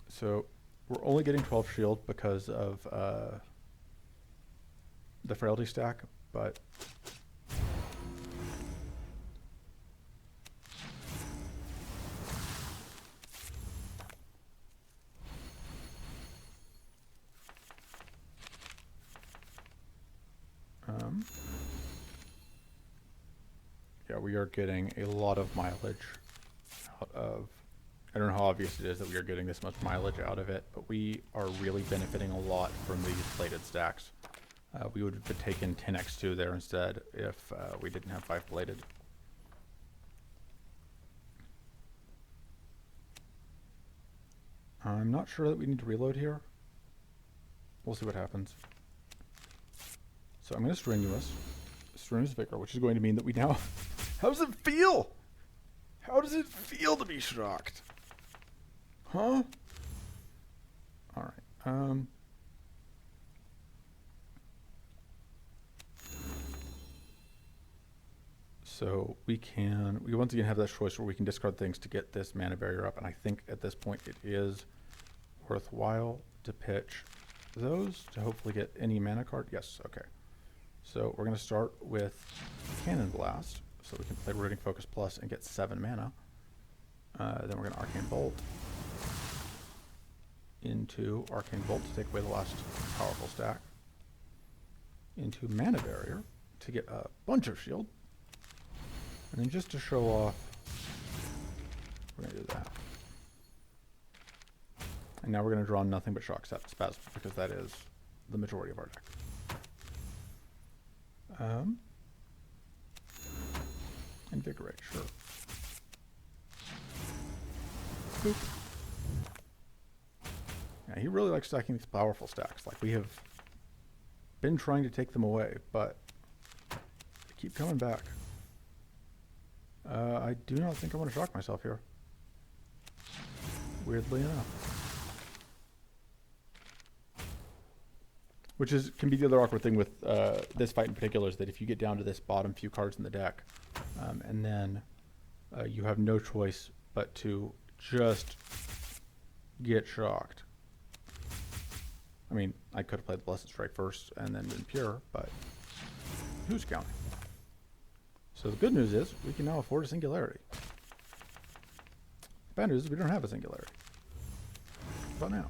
So we're only getting 12 shield because of the frailty stack, but yeah, we are getting a lot of mileage out of, I don't know how obvious it is that we are getting this much mileage out of it, but we are really benefiting a lot from these plated stacks. We would have taken 10x2 there instead if we didn't have 5 plated. I'm not sure that we need to reload here. We'll see what happens. So I'm going to Strenuous Vigor, which is going to mean that we now... How does it feel? How does it feel to be shocked? Huh? Alright. So we once again have that choice where we can discard things to get this mana barrier up, and I think at this point it is worthwhile to pitch those to hopefully get any mana card. Yes, okay. So we're going to start with Cannon Blast, so we can play Rooting Focus Plus and get 7 mana. Then we're going to Arcane Bolt into Arcane Bolt to take away the last powerful stack, into Mana Barrier to get a bunch of shield, and then just to show off, we're going to do that. And now we're going to draw nothing but Shock Spasm because that is the majority of our deck. Invigorate, sure. Boop. And he really likes stacking these powerful stacks. Like, we have been trying to take them away, but they keep coming back. I do not think I want to shock myself here. Weirdly enough. Which can be the other awkward thing with this fight in particular, is that if you get down to this bottom few cards in the deck, and then you have no choice but to just get shocked. I mean, I could have played the Blessed Strike first and then been pure, but who's counting? So the good news is we can now afford a singularity. The bad news is we don't have a singularity. How about now?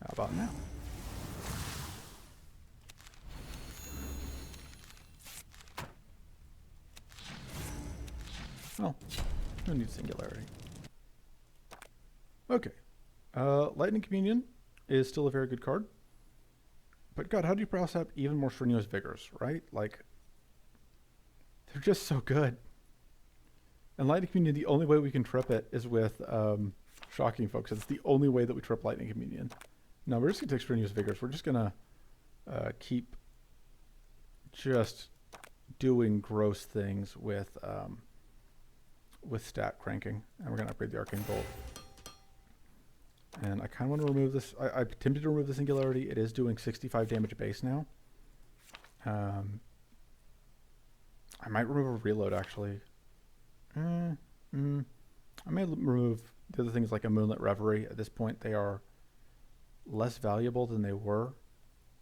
How about now? Oh, who needs singularity? Okay. Lightning Communion is still a very good card. But God, how do you pass up even more strenuous vigors, right? Like, they're just so good. And Lightning Communion, the only way we can trip it is with shocking folks. It's the only way that we trip Lightning Communion. No, we're just going to take strenuous vigors. We're just going to keep just doing gross things with stat cranking. And we're going to upgrade the Arcane Bolt. And I kind of want to remove this. I'm tempted to remove the Singularity. It is doing 65 damage base now. I might remove a reload, actually. I may remove the other things like a Moonlit Reverie. At this point, they are less valuable than they were.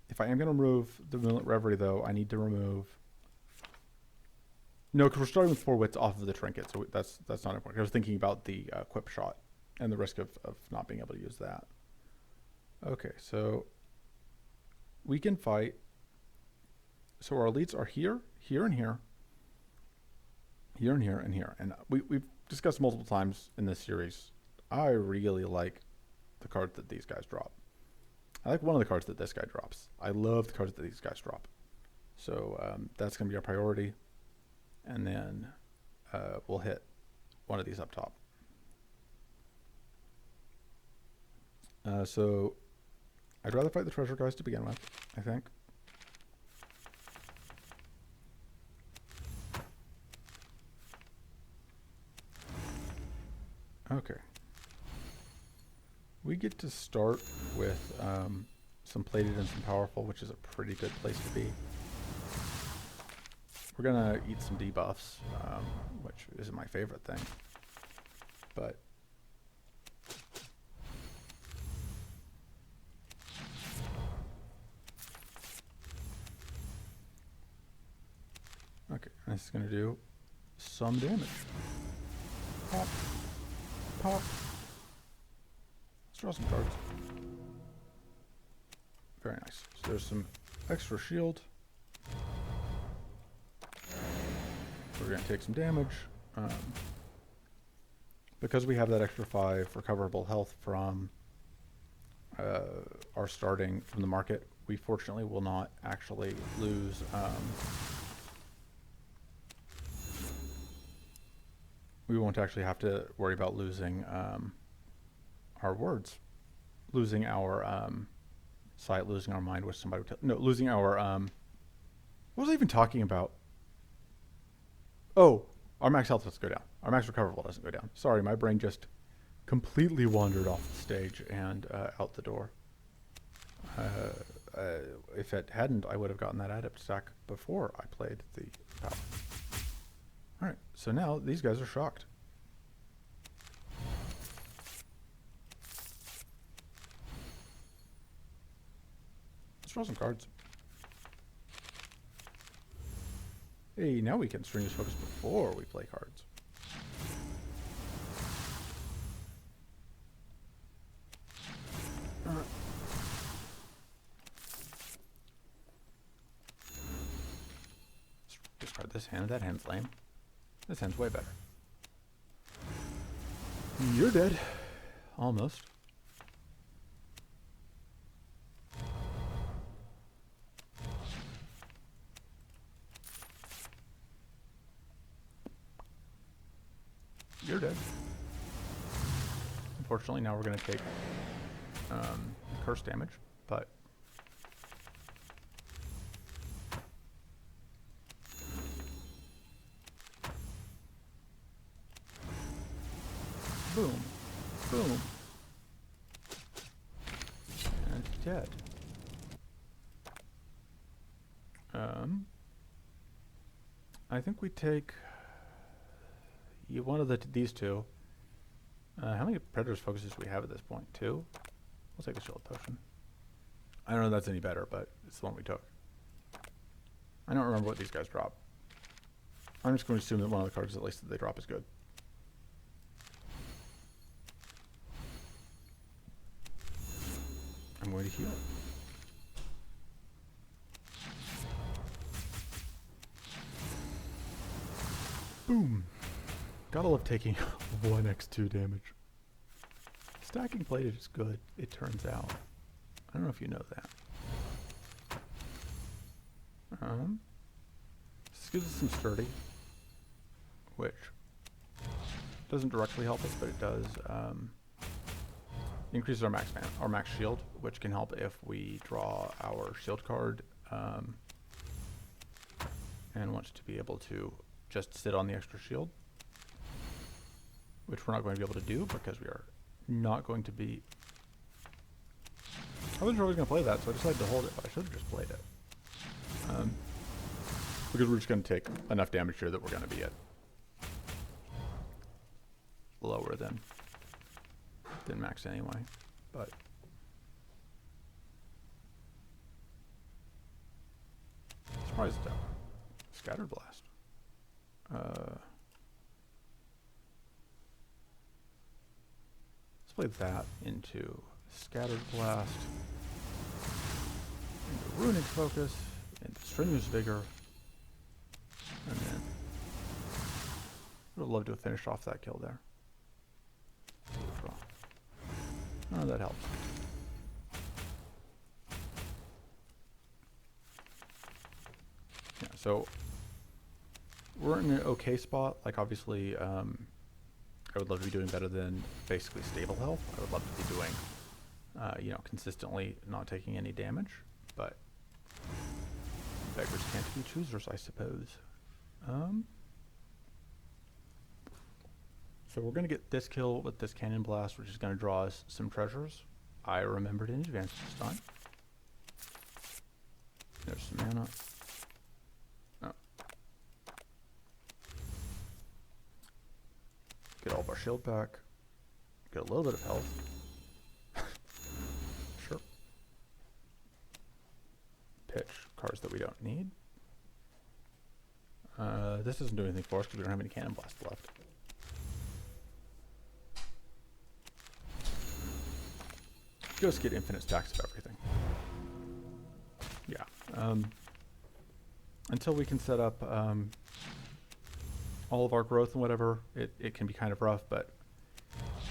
If I am going to remove the Moonlit Reverie, though, I need to remove... No, because we're starting with 4 wits off of the trinket, so that's not important. I was thinking about the equip shot and the risk of not being able to use that. Okay, so we can fight. So our elites are here, here, and here. Here and here and here. And we've discussed multiple times in this series, I really like the cards that these guys drop. I like one of the cards that this guy drops. I love the cards that these guys drop. So that's going to be our priority. And then we'll hit one of these up top. So I'd rather fight the treasure guys to begin with, I think. Okay. We get to start with some plated and some powerful, which is a pretty good place to be. We're going to eat some debuffs, which isn't my favorite thing. But okay, this is going to do some damage. Pop. Pop. Let's draw some cards. Very nice. So there's some extra shield. We're going to take some damage. Because we have that extra 5 recoverable health from our starting from the market, we fortunately will not actually lose... we won't actually have to worry about losing our words, losing our sight, losing our mind, which somebody would no, losing our what was I even talking about? Oh, our max health doesn't go down. Our max recoverable doesn't go down. Sorry, my brain just completely wandered off the stage and out the door. If it hadn't, I would have gotten that adept stack before I played the power. Alright, so now these guys are shocked. Let's draw some cards. Hey, now we can strenuous focus before we play cards. Alright. Let's discard this hand. That hand's lame. This hand's way better. You're dead. Almost. You're dead. Unfortunately, now we're going to take curse damage, but boom, boom, and it's dead. I think we take one of these two. How many Predator's focuses do we have at this point? 2? We'll take a shield potion. I don't know if that's any better, but it's the one we took. I don't remember what these guys drop. I'm just going to assume that one of the cards, at least that they drop, is good. I'm going to heal. Boom. Gotta love taking 1x2 damage. Stacking plated is good, it turns out. I don't know if you know that. This gives us some sturdy, which doesn't directly help us, but it does increases our max shield, which can help if we draw our shield card and wants to be able to just sit on the extra shield, which we're not going to be able to do because we are not going to be... I wasn't sure I was going to play that, so I decided to hold it, but I should have just played it. Because we're just going to take enough damage here that we're going to be at lower than max anyway, but... Surprised though. Scattered Blast. Let's play that into Scattered Blast, into Runic Focus, into Strenuous Vigor, and then I would love to have finished off that kill there. Oh, that helps. Yeah, so we're in an okay spot. Like, obviously, I would love to be doing better than basically stable health. I would love to be doing, you know, consistently not taking any damage, but beggars can't be choosers, I suppose. So we're going to get this kill with this Cannon Blast, which is going to draw us some treasures. I remembered in advance this time. There's some mana. Oh. Get all of our shield back. Get a little bit of health. Sure. Pitch cards that we don't need. This doesn't do anything for us because we don't have any Cannon Blast left. Just get infinite stacks of everything. Yeah. Until we can set up all of our growth and whatever, it can be kind of rough, but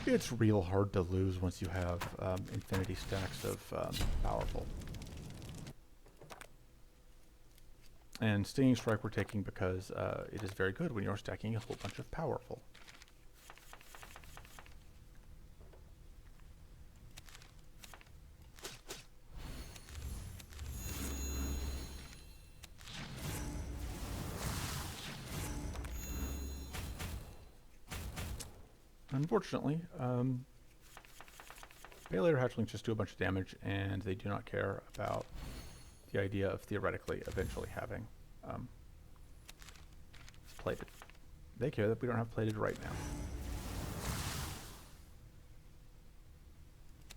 it's real hard to lose once you have infinity stacks of powerful. And Stinging Strike we're taking because it is very good when you're stacking a whole bunch of powerful. Unfortunately, Bailator Hatchlings just do a bunch of damage, and they do not care about the idea of theoretically eventually having plated. They care that we don't have plated right now.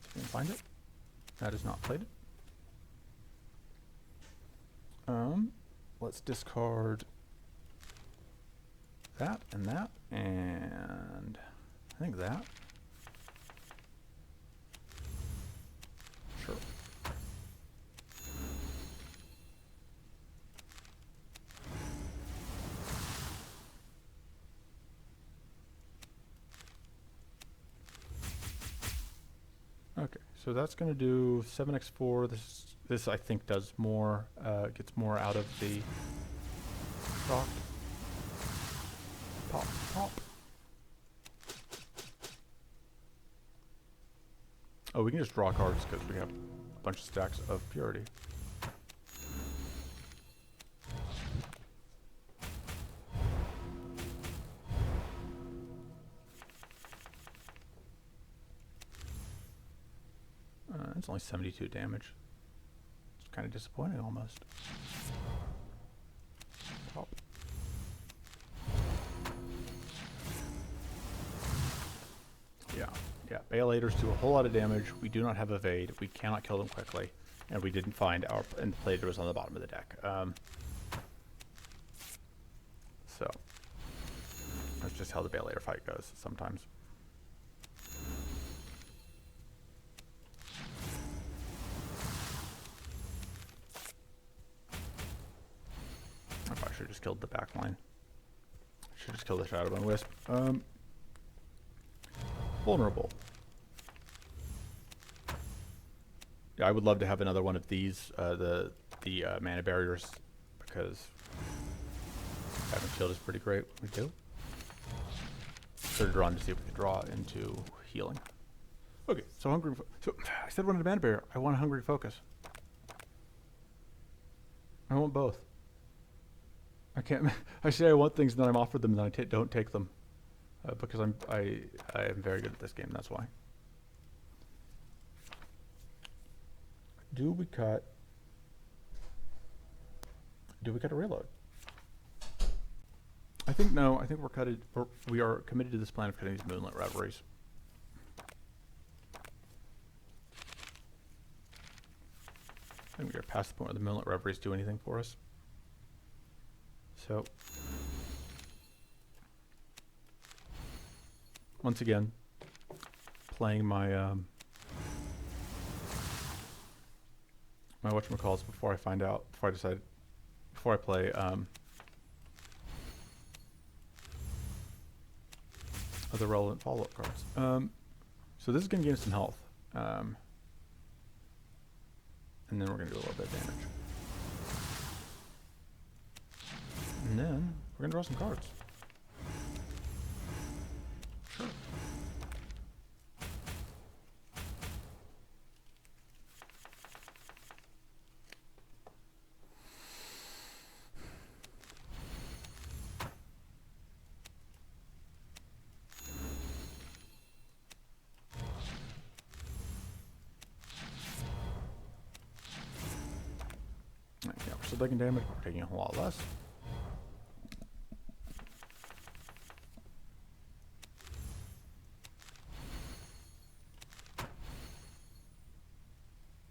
So you can find it. That is not plated. Let's discard that, and I think that. Sure. Okay, so that's going to do 7x4. This I think does more, gets more out of the shock. Pop, pop. Oh, we can just draw cards because we have a bunch of stacks of Purity. It's only 72 damage. It's kind of disappointing almost. Pop. Yeah, Bayalators do a whole lot of damage. We do not have evade. We cannot kill them quickly. And we didn't find our... And the Plater was on the bottom of the deck. So, that's just how the Baylator fight goes sometimes. I probably should have just killed the back line. Should have just killed the Shadowbone Wisp. Vulnerable. Yeah, I would love to have another one of these, the mana barriers, because having shield is pretty great. We do. Sort of drawn to see if we could draw into healing. Okay, so hungry. So I said I wanted a mana barrier. I want a hungry focus. I want both. I can't. I say I want things, and then I'm offered them, and then I don't take them, because I am very good at this game. That's why. Do we cut a reload? I think no. I think we're cutted. Or we are committed to this plan of cutting these Moonlit Reveries. I think we are past the point where the Moonlit Reveries do anything for us. So, once again, playing my my whatchamacalls before I find out, before I play other relevant follow-up cards. So this is going to gain us some health, and then we're going to do a little bit of damage. And then we're going to draw some cards. Sure. Yeah, we're still taking damage, but we're taking a whole lot less.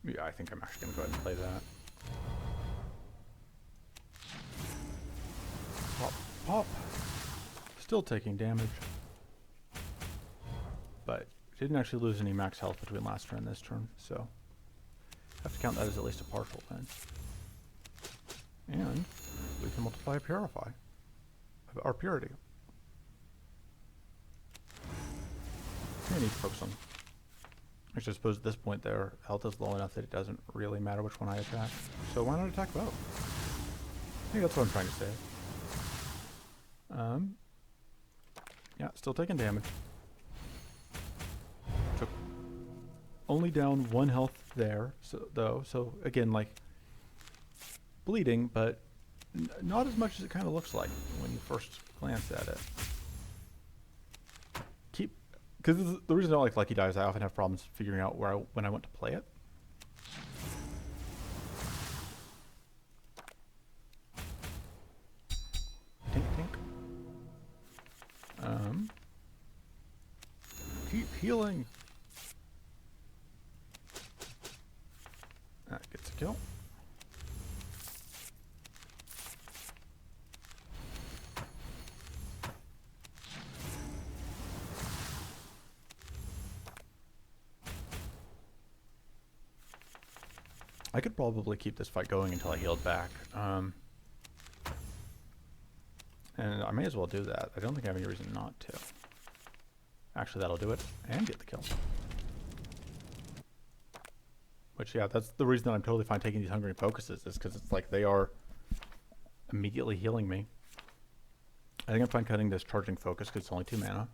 Yeah, I think I'm actually going to go ahead and play that. Pop, pop. Still taking damage. But didn't actually lose any max health between last turn and this turn, so have to count that as at least a partial win. And we can multiply Purify. Our Purity. I need to focus on... Actually, I suppose at this point their health is low enough that it doesn't really matter which one I attack. So why not attack both? I think that's what I'm trying to say. Yeah, still taking damage. Took only down 1 health there, so again, like, bleeding, but not as much as it kind of looks like when you first glance at it. Because the reason I don't like Lucky Die is I often have problems figuring out when I want to play it. Tink, tink. Keep healing. That gets a kill. I could probably keep this fight going until I healed back. And I may as well do that. I don't think I have any reason not to. Actually, that'll do it. And get the kill. Which, yeah, that's the reason that I'm totally fine taking these Hungering Focuses, is because it's like they are immediately healing me. I think I'm fine cutting this Charging Focus because it's only 2 mana.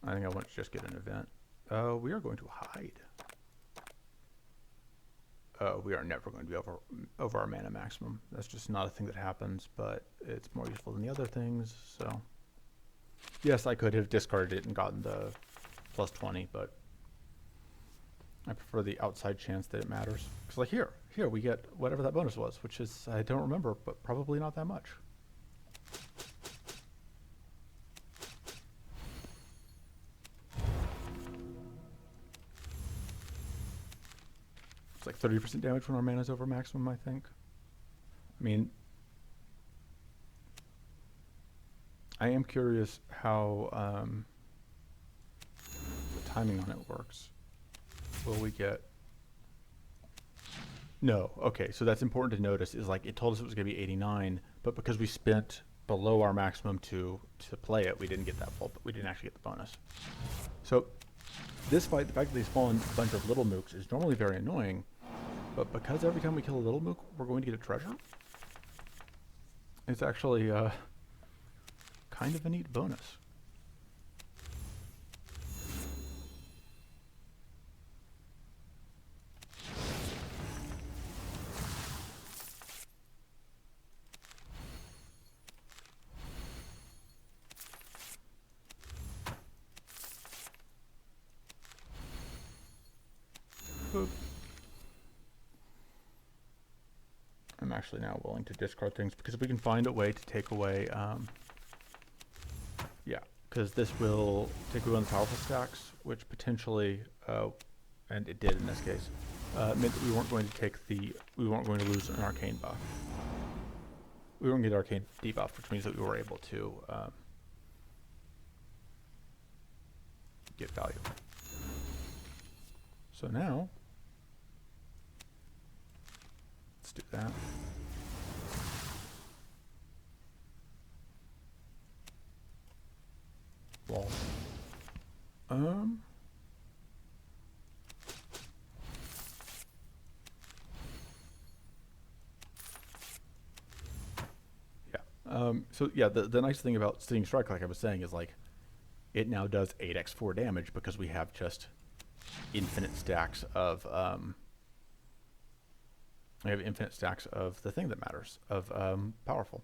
I think I want to just get an event. We are going to hide. We are never going to be over our mana maximum. That's just not a thing that happens, but it's more useful than the other things, so. Yes, I could have discarded it and gotten the plus 20, but I prefer the outside chance that it matters. Because like here we get whatever that bonus was, which is, I don't remember, but probably not that much. It's like 30% damage when our mana's over maximum, I think. I mean, I am curious how the timing on it works. Will we get... No, okay, so that's important to notice, is like it told us it was going to be 89, but because we spent below our maximum to play it, we didn't get that full, but we didn't actually get the bonus. So this fight, the fact that they spawn a bunch of little mooks is normally very annoying, but because every time we kill a little mook, we're going to get a treasure, it's actually kind of a neat bonus. Boop. I'm actually now willing to discard things because if we can find a way to take away, yeah, because this will take away one of the powerful stacks, which potentially, and it did in this case, meant that we weren't going to lose an arcane buff. We weren't going to get arcane debuff, which means that we were able to get value. So now, let's do that. Wall. So yeah, the nice thing about Stinging Strike, like I was saying, is like it now does 8x4 damage because we have just infinite stacks of the thing that matters, of powerful.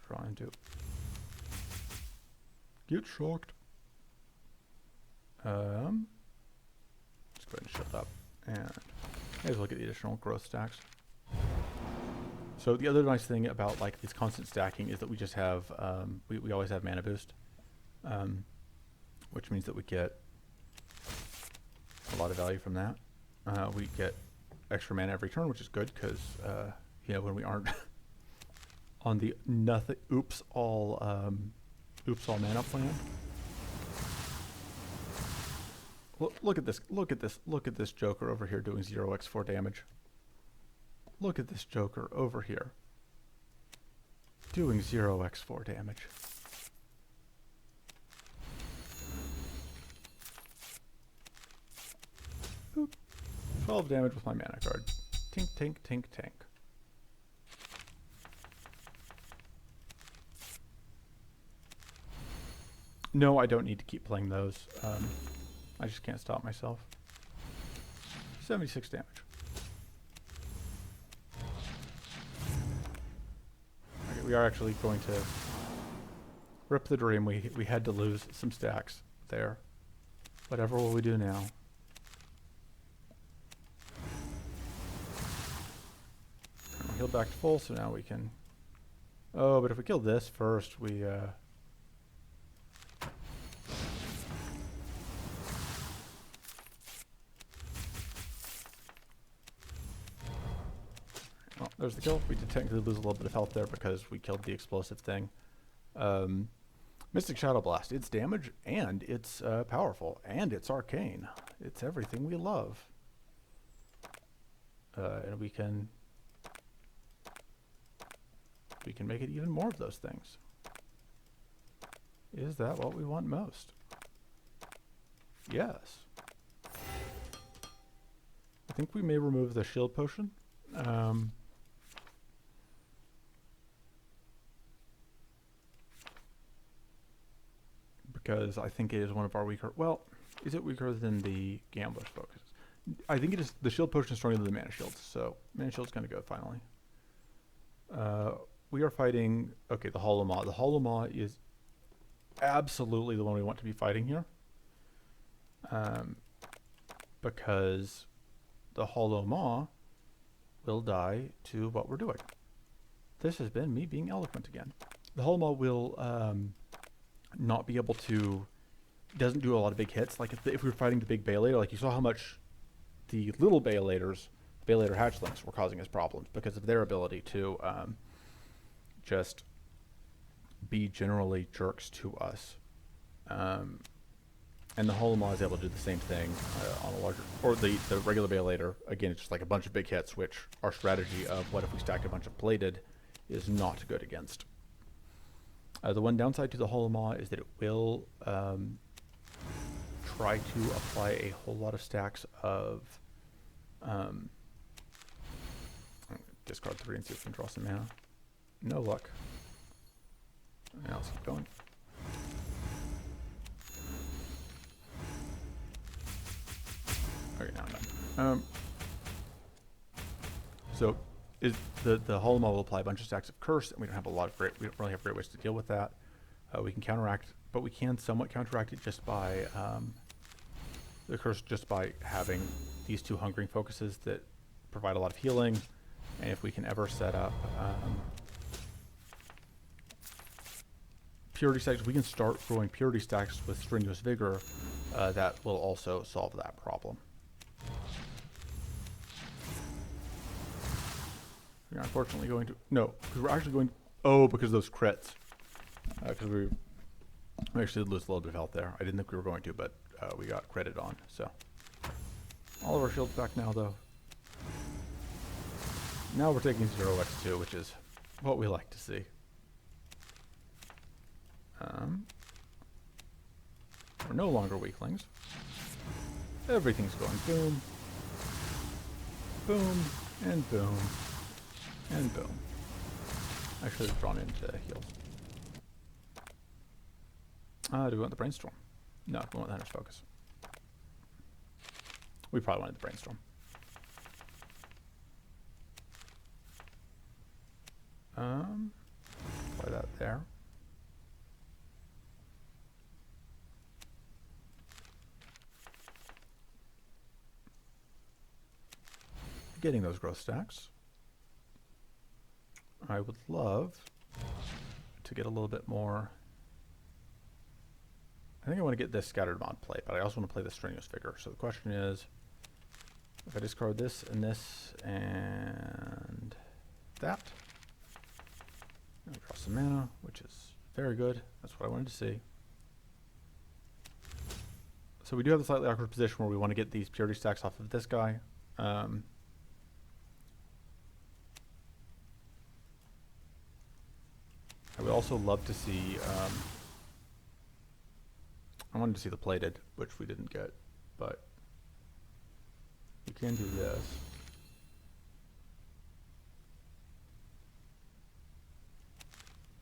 Trying to get shocked. Let's go ahead and shut up and maybe look at the additional growth stacks. So the other nice thing about like this constant stacking is that we just have we always have mana boost, which means that we get a lot of value from that. We get extra mana every turn, which is good because you know, when we aren't on the oops all mana plan. Look at this Joker over here doing 0x4 damage. Look at this Joker over here doing 0x4 damage. Boop. 12 damage with my mana card. Tink, tink, tink, tink. No, I don't need to keep playing those. I just can't stop myself. 76 damage. Okay, we are actually going to rip the dream. We had to lose some stacks there. Whatever will we do now? We're healed back to full, so now we can... Oh, but if we kill this first, we... Well, there's the kill. We did technically lose a little bit of health there because we killed the explosive thing. Mystic Shadow Blast. It's damage, and it's powerful, and it's arcane. It's everything we love. And we can make it even more of those things. Is that what we want most? Yes. I think we may remove the shield potion. because I think it is one of our weaker. Well, is it weaker than the Gambler's Focus? I think it is. The shield potion is stronger than the mana shield, so mana shield's going to go finally. We are fighting. Okay, the Hollow Maw. The Hollow Maw is absolutely the one we want to be fighting here, because the Hollow Maw will die to what we're doing. This has been me being eloquent again. The Hollow Maw will not be able to. Doesn't do a lot of big hits. Like if we were fighting the big Baylator, like you saw how much the little Baylator hatchlings were causing us problems because of their ability to just be generally jerks to us. And the Hollow Maw is able to do the same thing on a larger, or the regular Baylator. Again, it's just like a bunch of big hits, which our strategy of what if we stacked a bunch of plated is not good against. The one downside to the Hollow Maw is that it will try to apply a whole lot of stacks of discard 3 and see if we can draw some mana. No luck. Now let's keep going. Okay, now I'm done. So is the Hollow Maw will apply a bunch of stacks of Curse, and we don't really have great ways to deal with that. We can counteract, but we can somewhat counteract it just by the Curse, just by having these 2 Hungering Focuses that provide a lot of healing. And if we can ever set up Purity stacks, we can start growing Purity stacks with Strenuous Vigor. That will also solve that problem. We're unfortunately going to because we're actually going. Oh, because of those crits. Because we actually did lose a little bit of health there. I didn't think we were going to, but we got critted on. So all of our shields back now, though. Now we're taking 0x2, which is what we like to see. We're no longer weaklings. Everything's going boom, boom, and boom, and boom. I should have drawn into heals. Do we want the Brainstorm? No, we want the Hunter's Focus. We probably wanted the Brainstorm. Apply that there. Getting those growth stacks. I would love to get a little bit more. I think I want to get this Scattered Mod play, but I also want to play the Strenuous Vigor. So the question is, if I discard this and that, I'm going to draw some mana, which is very good. That's what I wanted to see. So we do have the slightly awkward position where we want to get these Purity stacks off of this guy. I would also love to see, I wanted to see the plated, which we didn't get, but we can do this.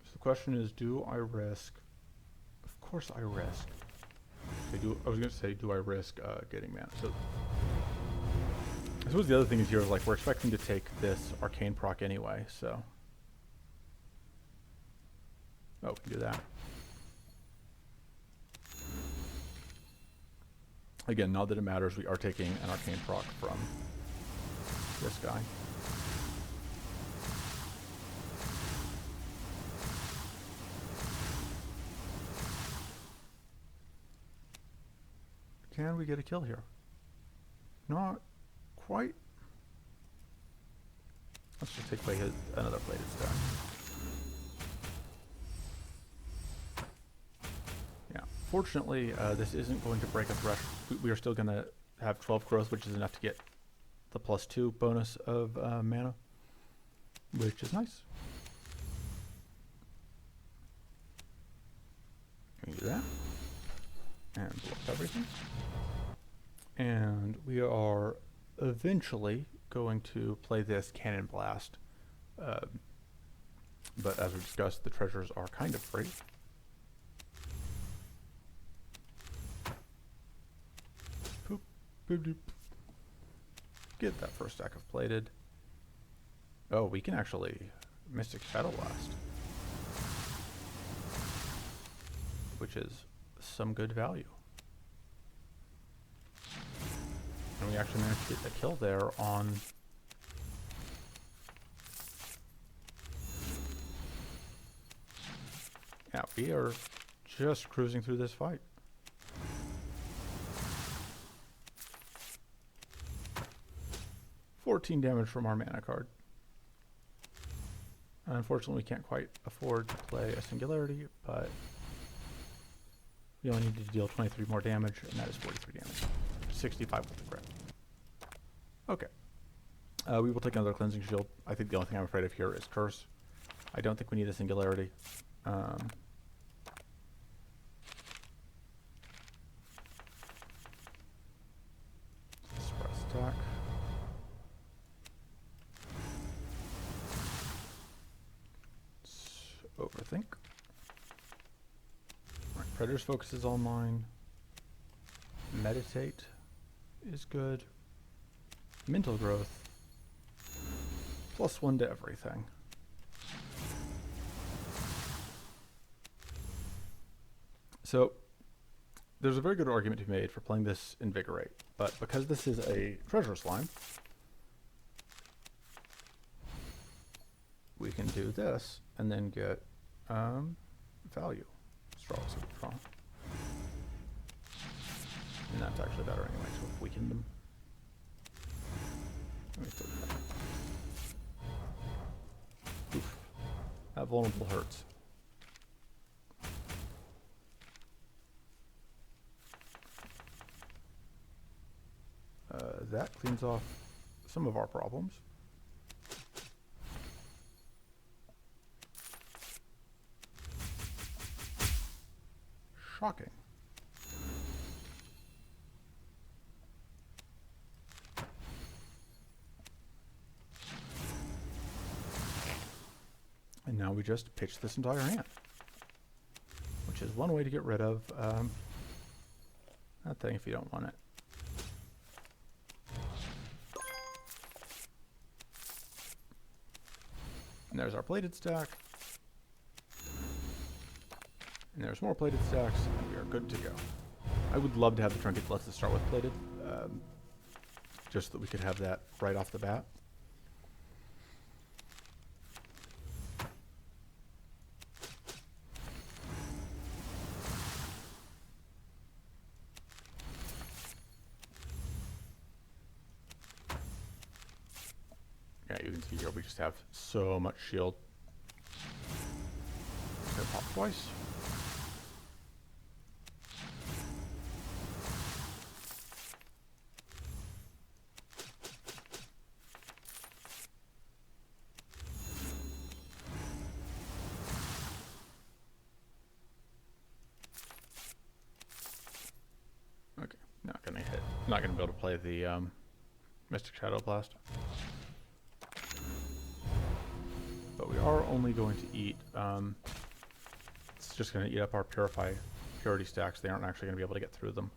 So the question is, do I risk? Of course I risk. I was going to say, do I risk getting mana? So I suppose the other thing is here is like we're expecting to take this Arcane proc anyway, so. Oh, we can do that. Again, not that it matters, we are taking an Arcane proc from this guy. Can we get a kill here? Not quite. Let's just take away another plated stack. Fortunately, this isn't going to break a thresh. We are still going to have 12 growth, which is enough to get the +2 bonus of mana, which is nice. We can do that. And block everything. And we are eventually going to play this Cannon Blast. But as we discussed, the treasures are kind of free. Boop, doop. Get that first stack of plated. Oh, we can actually Mystic Shadow Blast, which is some good value. And we actually managed to get a kill there on yeah, we are just cruising through this fight. $14 damage from our mana card. Unfortunately, we can't quite afford to play a Singularity, but we only need to deal 23 more damage, and that is 43 damage. 65 with the crit. Okay. We will take another Cleansing Shield. I think the only thing I'm afraid of here is Curse. I don't think we need a Singularity. Express attack. Overthink. Right, Predator's Focus is online. Meditate is good. Mental Growth. +1 to everything. So, there's a very good argument to be made for playing this Invigorate, but because this is a Treasure Slime, we can do this and then get value. Straw Super Draw. And that's actually better anyway, so if we can them. Let me put that. Oof. That vulnerable hurts. That cleans off some of our problems. Shocking. And now we just pitch this entire hand, which is one way to get rid of that thing if you don't want it. And there's our plated stack. And there's more plated stacks, and we are good to go. I would love to have the trinket lets us start with plated, just so that we could have that right off the bat. Yeah, you can see here we just have so much shield. Just gonna pop twice. Okay, not gonna hit. Not gonna be able to play the Mystic Shadow Blast. But we are only going to eat, it's just going to eat up our purity stacks. They aren't actually going to be able to get through them.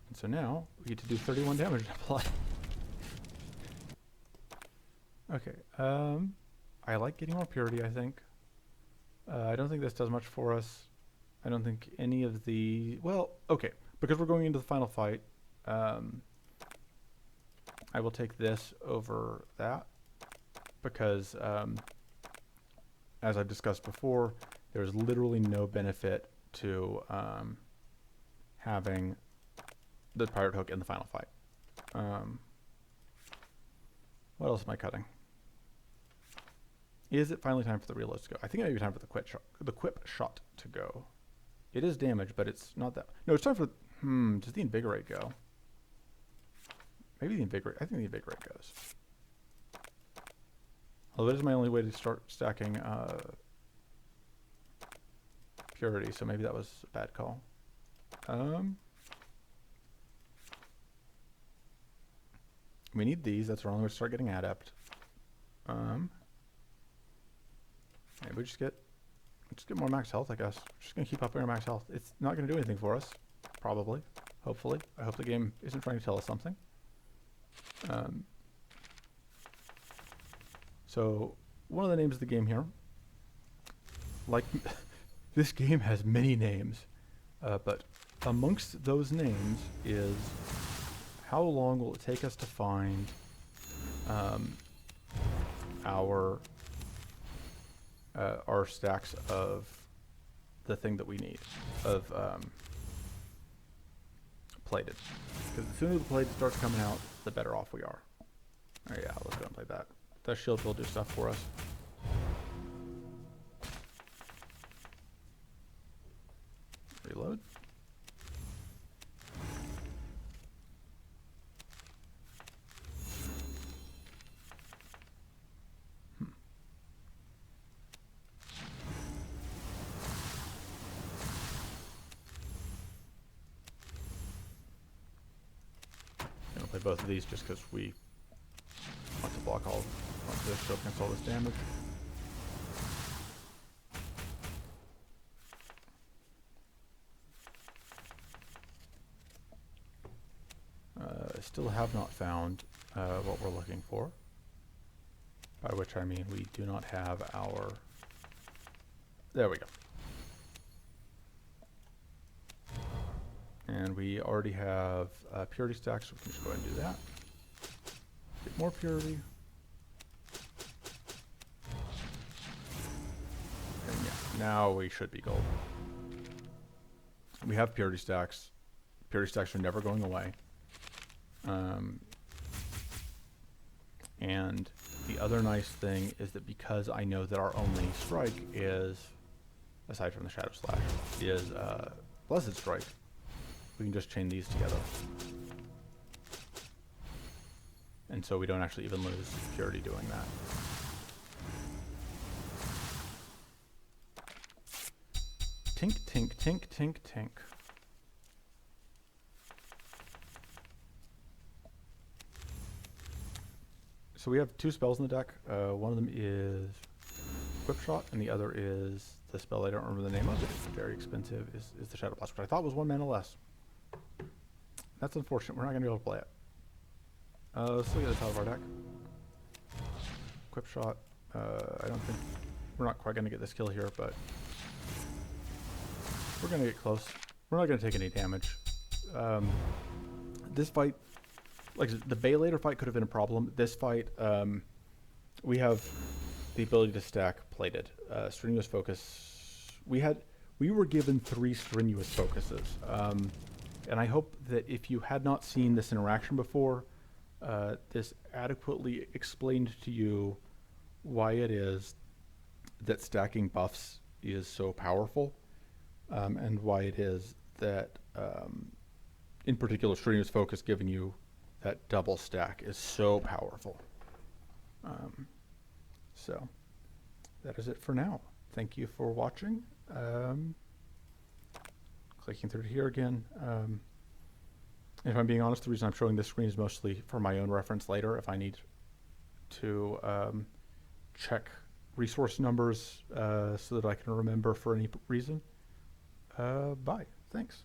And so now we get to do 31 damage and apply. Okay, I like getting more purity, I think. I don't think this does much for us. I don't think any of the, well, okay, because we're going into the final fight, I will take this over that because, as I've discussed before, there's literally no benefit to having the Pirate Hook in the final fight. What else am I cutting? Is it finally time for the reloads to go? I think it may be time for the quip shot to go. It is damage, but it's not that. No, it's time for. Does the Invigorate go? Maybe the Invigorate. I think the Invigorate goes. Although it is my only way to start stacking purity, so maybe that was a bad call. We need these. That's our only way to start getting adept. Maybe we just get Just get more max health, I guess. Just gonna keep upping our max health. It's not gonna do anything for us, probably. Hopefully. I hope the game isn't trying to tell us something. So, one of the names of the game here, like, this game has many names, but amongst those names is how long will it take us to find our stacks of the thing that we need, of plated. Because the sooner the plated starts coming out, the better off we are. Oh yeah, let's go and play that. That shield will do stuff for us. Reload. Gonna play both of these just because we want to block all, want to shield cancel all this damage. Still have not found what we're looking for. By which I mean we do not have our... There we go. And we already have purity stacks, so we can just go ahead and do that. Get more purity. And yeah, now we should be gold. We have purity stacks. Purity stacks are never going away. And the other nice thing is that because I know that our only strike is, aside from the Shadow Slash, is Blessed Strike, we can just chain these together. And so we don't actually even lose purity doing that. Tink, tink, tink, tink, tink. So we have two spells in the deck. One of them is Whip Shot, and the other is the spell I don't remember the name of. It's very expensive. Is the Shadow Blast, which I thought was 1 mana less. That's unfortunate. We're not going to be able to play it. Let's look at this out of our deck. Whip Shot. I don't think we're not quite going to get this kill here, but we're going to get close. We're not going to take any damage. This fight, like the Baylater fight could have been a problem. This fight, we have the ability to stack plated. Strenuous Focus. We were given 3 Strenuous Focuses. And I hope that if you had not seen this interaction before, this adequately explained to you why it is that stacking buffs is so powerful, and why it is that, in particular, Strenuous Focus giving you that double stack is so powerful. So that is it for now. Thank you for watching. Clicking through here again. If I'm being honest, the reason I'm showing this screen is mostly for my own reference later if I need to check resource numbers so that I can remember for any reason. Bye. Thanks.